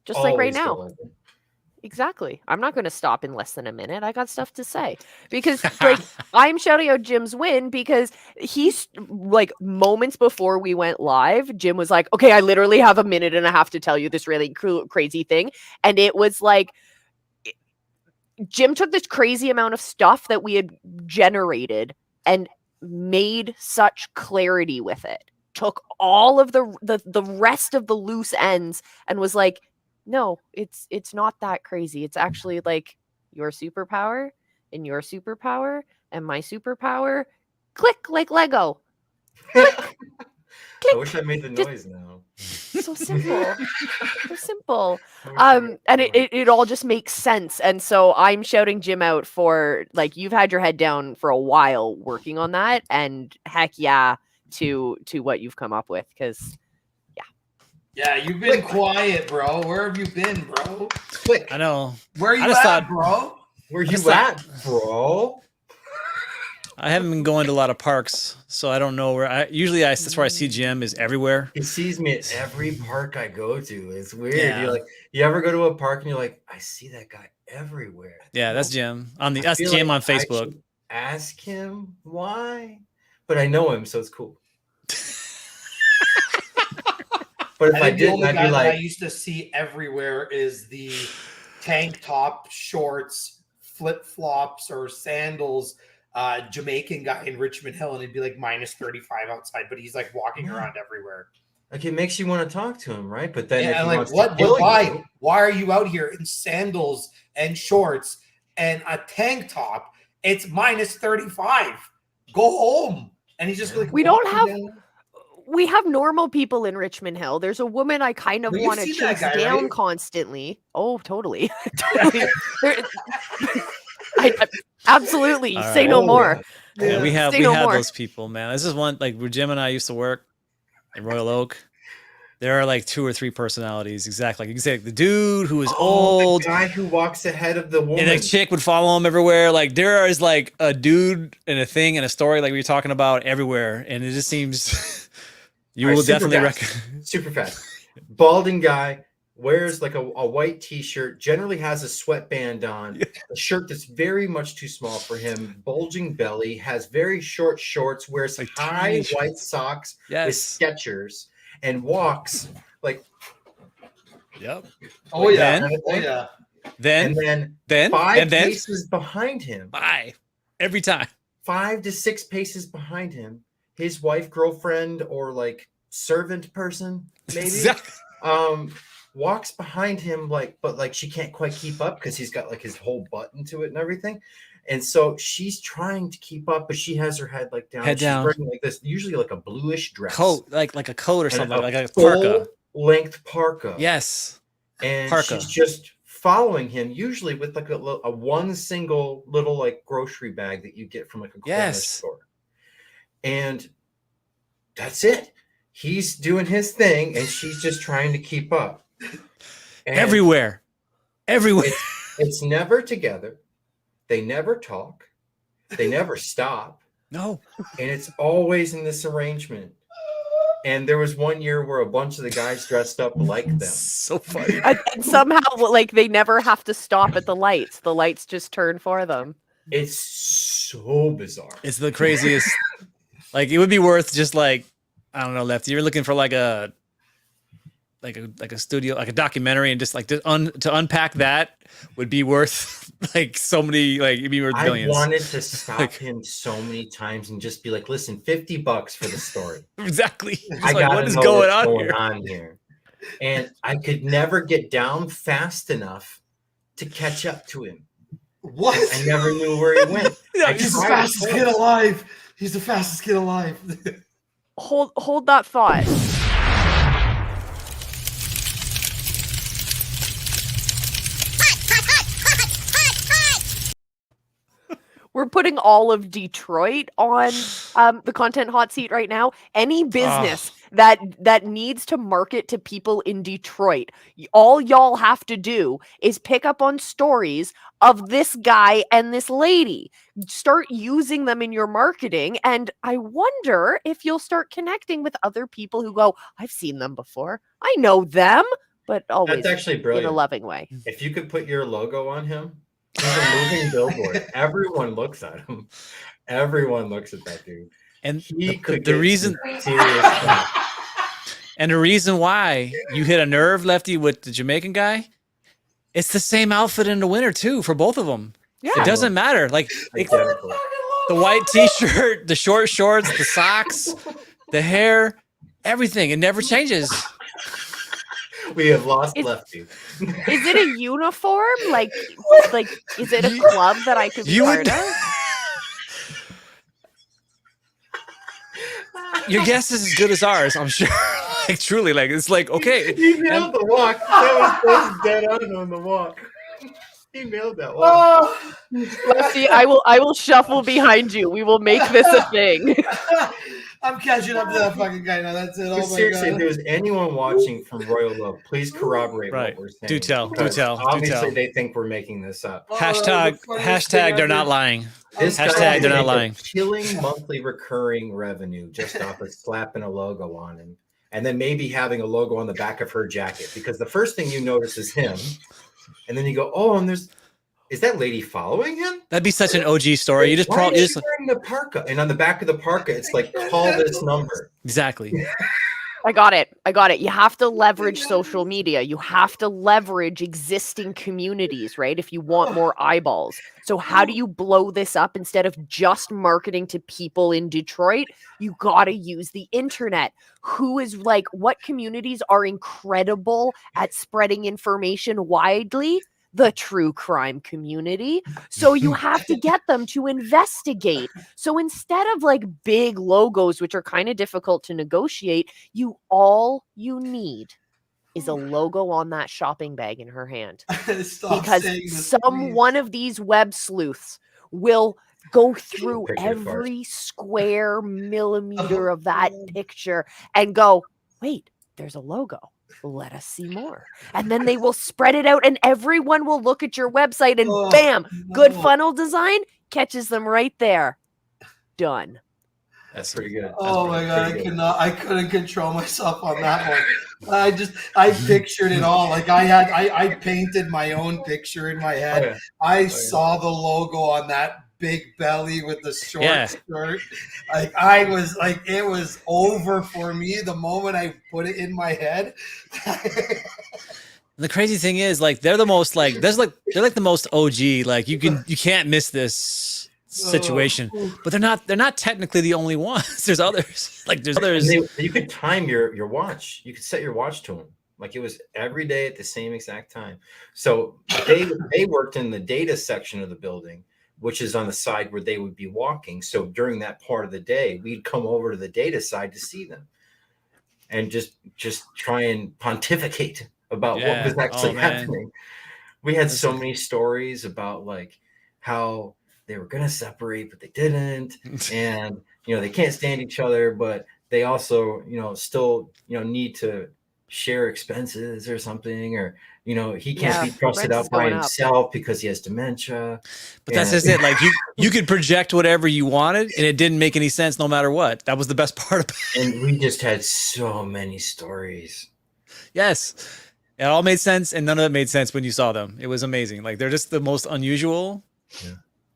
Just like right now. Exactly. I'm not going to stop in less than a minute. I got stuff to say because like I'm shouting out Jim's win because he's like moments before we went live, Jim was like, okay, I literally have a minute and a half to tell you this really crazy thing. And it was like, Jim took this crazy amount of stuff that we had generated and made such clarity with it. Took all of the rest of the loose ends and was like, no, it's not that crazy. It's actually like your superpower and your superpower and my superpower. Click like Lego. Click. Click. I wish I made the noise now. So simple. So simple. And it all just makes sense. And so I'm shouting Jim out for like, you've had your head down for a while working on that, and heck yeah to what you've come up with, because yeah, you've been quiet, bro. Where have you been, bro? I know. Where are you at, bro? Where you at, bro? I haven't been going to a lot of parks, so I don't know where. That's where I see Jim is everywhere. He sees me at every park I go to. It's weird. Yeah. You're like, you ever go to a park and you're like, I see that guy everywhere. Yeah, that's Jim. That's Jim on Facebook. I ask him why, but I know him, so it's cool. But if I didn't, I'd be like, I used to see everywhere is the tank top, shorts, flip flops, or sandals. Jamaican guy in Richmond Hill, and it'd be like minus 35 outside, but he's like walking around everywhere. Like, it makes you want to talk to him, right? But then, yeah, and like, what? Why are you out here in sandals and shorts and a tank top? It's minus 35. Go home. And he's just like, we don't have. We have normal people in Richmond Hill. There's a woman I kind of want to chase down right? constantly. Oh, totally. Totally. Absolutely. Right. Say no more. Yeah, we have those people, man. This is one like where Jim and I used to work in Royal Oak. There are like 2 or 3 personalities, exactly. Like you can say like, the dude who is old, the guy who walks ahead of the woman, and a chick would follow him everywhere. Like there is like a dude and a thing and a story like we were talking about everywhere, and it just seems you will definitely super fast. Balding guy. Wears like a white t-shirt, generally has a sweatband on, a shirt that's very much too small for him, bulging belly, has very short shorts, wears like high white socks with Skechers, and walks like Oh yeah. Then 5 paces behind him. Every time. 5 to 6 paces behind him, his wife, girlfriend, or like servant person, maybe. Walks behind him but she can't quite keep up because he's got like his whole butt into it and everything, and so she's trying to keep up, but she has her head like down. She's wearing like this, usually like a bluish dress, coat, like a coat or something, like a parka, length parka. Yes, and she's just following him, usually with like a one single little like grocery bag that you get from like a corner store, and that's it. He's doing his thing, and she's just trying to keep up. And everywhere. It's never together. They never talk. They never stop. No. And it's always in this arrangement. And there was one year where a bunch of the guys dressed up like them. So funny. And somehow, like, they never have to stop at the lights. The lights just turn for them. It's so bizarre. It's the craziest. Like, it would be worth just like, I don't know, Lefty. You're looking for like a studio, like a documentary, and just like to unpack that would be worth like so many, like it'd be worth billions. I wanted to stop him so many times and just be like, listen, $50 for the story. Exactly. I got what is going on here. And I could never get down fast enough to catch up to him. What? I never knew where he went. He's the fastest kid alive. He's the fastest kid alive. Hold that thought. We're putting all of Detroit on the content hot seat right now. Any business that needs to market to people in Detroit, all y'all have to do is pick up on stories of this guy and this lady. Start using them in your marketing, and I wonder if you'll start connecting with other people who go, I've seen them before. I know them, but always that's actually brilliant. In a loving way. If you could put your logo on him, he's a moving billboard. Everyone looks at him. Everyone looks at that dude. And the reason and the reason why you hit a nerve, Lefty, with the Jamaican guy, it's the same outfit in the winter too for both of them. Yeah, it doesn't matter. Like the white t-shirt, the short shorts, the socks, the hair, everything. It never changes. We have lost Lefty. Is it a uniform? Like, is it a club that I could be part of? Your guess is as good as ours, I'm sure. Like, truly, like, it's like, okay. He nailed the walk. That was dead on the walk. He nailed that walk. Lefty, I will shuffle behind you. We will make this a thing. I'm catching up to that fucking guy now. That's it. Oh my Seriously, God. if there's anyone watching from Royal Oak, please corroborate Right. what we're saying. Do tell. Obviously, they think we're making this up. Hashtag they're not lying. This Hashtag guy they're not lying. Killing monthly recurring revenue just off of slapping a logo on him. And then maybe having a logo on the back of her jacket. Because the first thing you notice is him. And then you go, oh, and is that lady following him? That'd be such an OG story. You just probably just wearing the parka, and on the back of the parka, it's like, call this number. Exactly. I got it. You have to leverage social media. You have to leverage existing communities, right? If you want more eyeballs. So how do you blow this up instead of just marketing to people in Detroit? You got to use the internet. What communities are incredible at spreading information widely? The true crime community. So you have to get them to investigate. So instead of big logos, which are kind of difficult to negotiate, all you need is a logo on that shopping bag in her hand. Because one of these web sleuths will go through every square millimeter of that picture and go, wait, there's a logo. Let us see more. And then they will spread it out and everyone will look at your website and bam, good funnel design catches them right there. Done. That's pretty good. Oh my God, I couldn't control myself on that one. I pictured it all. I painted my own picture in my head. Saw the logo on that big belly with the short skirt. It was over for me the moment I put it in my head. The crazy thing is, they're the most they're the most OG. You can't miss this situation, but they're not technically the only ones. There's others. There's others. You could time your watch. You could set your watch to them. It was every day at the same exact time. So they worked in the data section of the building, which is on the side where they would be walking. So during that part of the day, we'd come over to the data side to see them and just try and pontificate about what was actually happening. We had so many stories about how they were going to separate, but they didn't. And, they can't stand each other, but they also, still, need to share expenses or something, or he can't be trusted out by himself because he has dementia. But that's just it. You could project whatever you wanted and it didn't make any sense no matter what. That was the best part about it. And we just had so many stories. Yes, it all made sense and none of it made sense when you saw them. It was amazing. They're just the most unusual,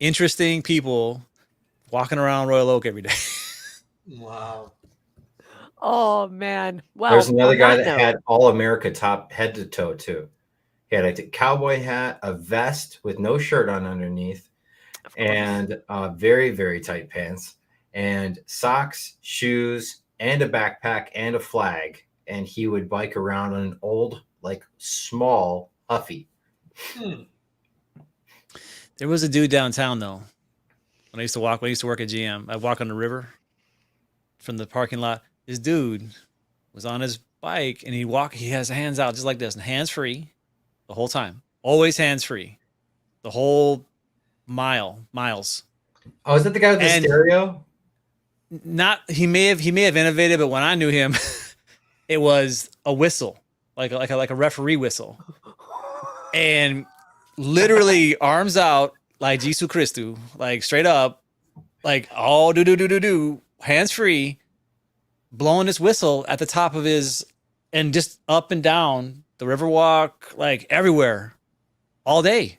interesting people walking around Royal Oak every day. Wow. Oh man! Well, there's another guy that had all America top head to toe too. He had a cowboy hat, a vest with no shirt on underneath, and very, very tight pants, and socks, shoes, and a backpack and a flag. And he would bike around on an old, small Huffy. There was a dude downtown though. When I used to work at GM, I'd walk on the river from the parking lot. This dude was on his bike and he has hands out just like this and hands free the whole time. Always hands free. The whole miles. Oh, is that the guy with the stereo? He may have innovated, but when I knew him, it was a whistle, like a referee whistle. And literally arms out like Jesu Christu, straight up, all do, hands free, blowing his whistle at the top of his, and just up and down the Riverwalk, everywhere, all day.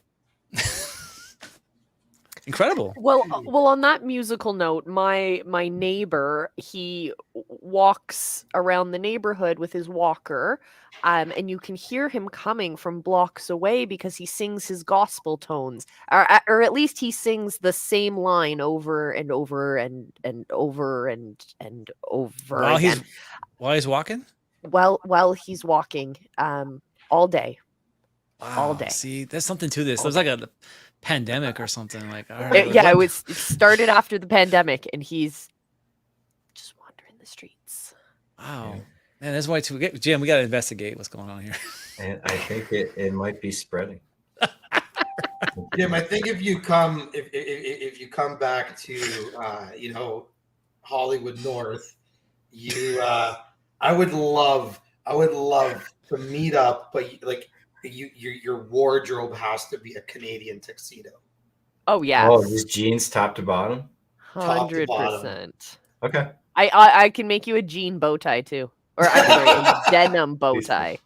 Incredible. Well, on that musical note, my neighbor, he walks around the neighborhood with his walker, and you can hear him coming from blocks away because he sings his gospel tones, or at least he sings the same line over and over and over and over again. While he's walking? While he's walking, all day. Wow, all day. See, there's something to this. There's a pandemic or something it started after the pandemic and he's just wandering the streets. Wow. Man, that's why Jim, we got to investigate what's going on here. And I think it might be spreading. Jim, I think if you come back to Hollywood North, I would love to meet up, but like your wardrobe has to be a Canadian tuxedo. Oh yeah. Oh, these jeans top to bottom. 100%. Okay. I can make you a jean bow tie too, or I'm sorry, a denim bow tie.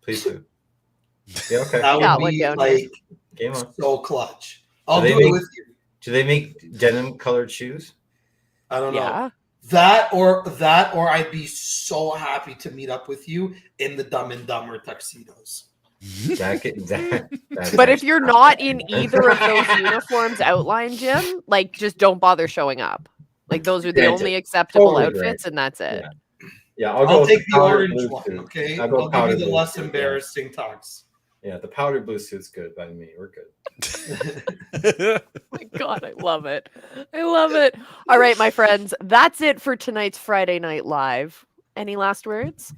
Please do. Yeah, okay. That would be like Game on. So clutch. I'll do it with you. Do they make denim colored shoes? I don't know. That or I'd be so happy to meet up with you in the Dumb and Dumber tuxedos. But if you're not in either of those uniforms outlined, Jim, like just don't bother showing up. Like those are the only acceptable outfits, and that's it. Yeah, I'll take the orange one. Okay, I'll give you the less embarrassing tux. Yeah, the powder blue suit's good by me. We're good. Oh my God, I love it. I love it. All right, my friends, that's it for tonight's Friday Night Live. Any last words?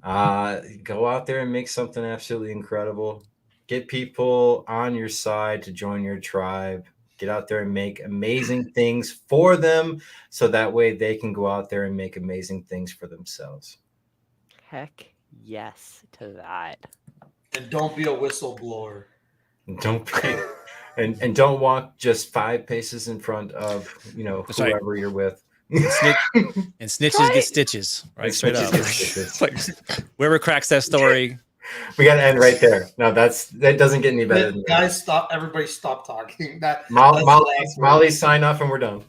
Go out there and make something absolutely incredible. Get people on your side to join your tribe. Get out there and make amazing things for them so that way they can go out there and make amazing things for themselves. Heck yes to that. And don't be a whistleblower. And don't walk just 5 paces in front of whoever you're with. And snitches get stitches, right? Straight up. Like, whoever cracks that story. We got to end right there. No, that doesn't get any better. Than guys, that. Stop! Everybody, stop talking. Molly, sign off, and we're done.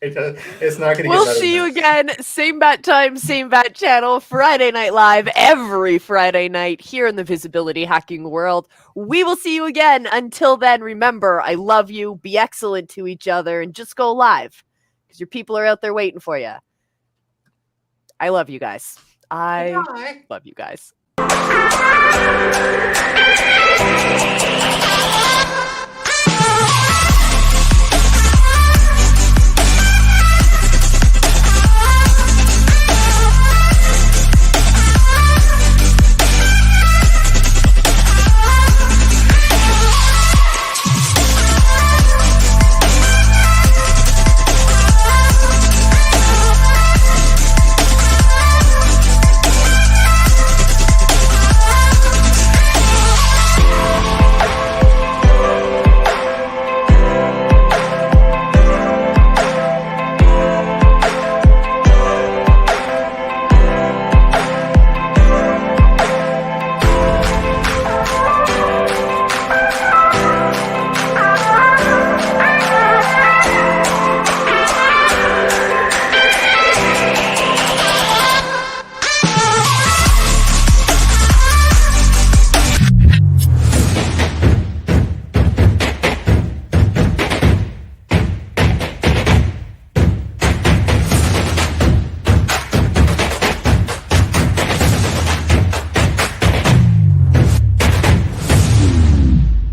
It's not going to get better. We'll see you again, same bat time, same bat channel, Friday Night Live, every Friday night here in the visibility hacking world. We will see you again. Until then, remember, I love you. Be excellent to each other, and just go live because your people are out there waiting for you. I love you guys. I love you guys.